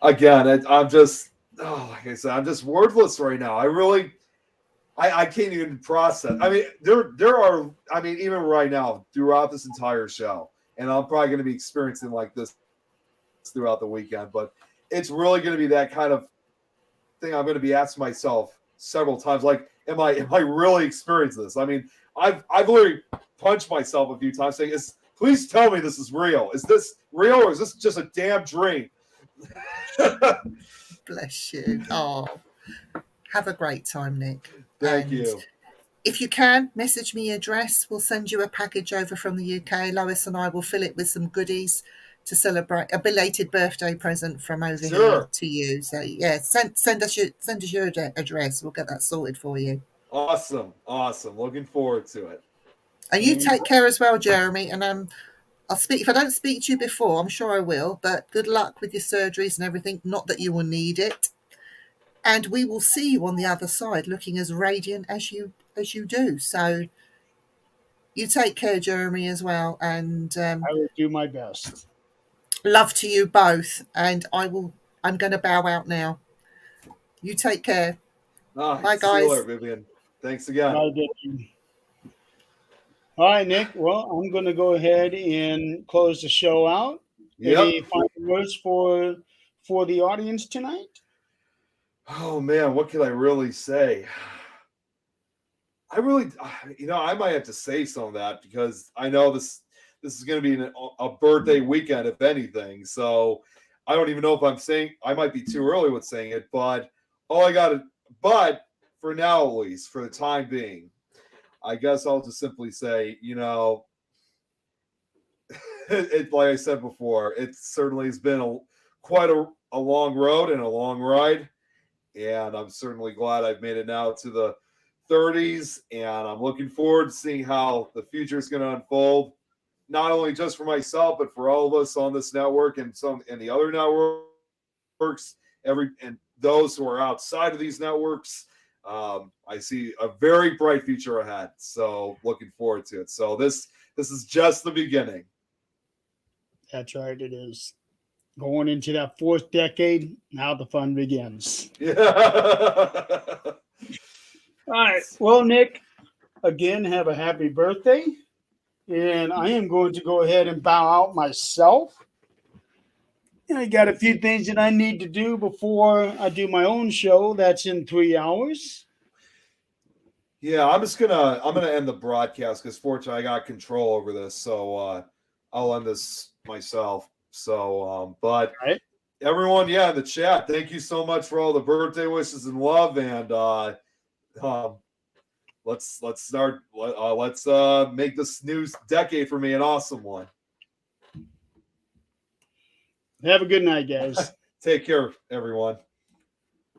again, I'm just, like I said, I'm just wordless right now. I can't even process. I mean, there are, even right now throughout this entire show, and I'm probably going to be experiencing like this throughout the weekend. But it's really going to be that kind of thing I'm going to be asking myself several times. Like, am I really experiencing this? I mean, I've literally punched myself a few times saying, please tell me this is real. Is this real or is this just a damn dream? Bless you. Oh, have a great time, Nick. Thank you. If you can, message me your address. We'll send you a package over from the UK. Lois and I will fill it with some goodies to celebrate a belated birthday present from over here to you. So yeah, send us your address. We'll get that sorted for you. Awesome. Looking forward to it. And you take care as well, Jeremy. And I'll speak if I don't speak to you before. I'm sure I will. But good luck with your surgeries and everything. Not that you will need it. And we will see you on the other side, looking as radiant as you do. So you take care, Jeremy, as well. And I will do my best. Love to you both. And I'm going to bow out now. You take care. Bye, guys. See you later, Vivian. Thanks again. Bye, Vivian. All right, Nick. Well, I'm going to go ahead and close the show out. Any final words for the audience tonight? Oh man, what can I really say? I might have to say some of that because I know this is going to be a birthday weekend, if anything. So I don't even know if I'm saying, I might be too early with saying it, but but for now, at least for the time being, I guess I'll just simply say, like I said before, it certainly has been quite a long road and a long ride. And I'm certainly glad I've made it now to the 30s. And I'm looking forward to seeing how the future is going to unfold, not only just for myself, but for all of us on this network and the other networks, and those who are outside of these networks. I see a very bright future ahead. So looking forward to it. So this is just the beginning. That's right. It is. Going into that fourth decade, now the fun begins. Yeah. All right. Well, Nick, again, have a happy birthday. And I am going to go ahead and bow out myself. And I got a few things that I need to do before I do my own show. That's in 3 hours. Yeah, I'm gonna end the broadcast because fortunately I got control over this. So I'll end this myself. So, but everyone, in the chat, thank you so much for all the birthday wishes and love. And let's start. Let's make this new decade for me an awesome one. Have a good night, guys. Take care, everyone.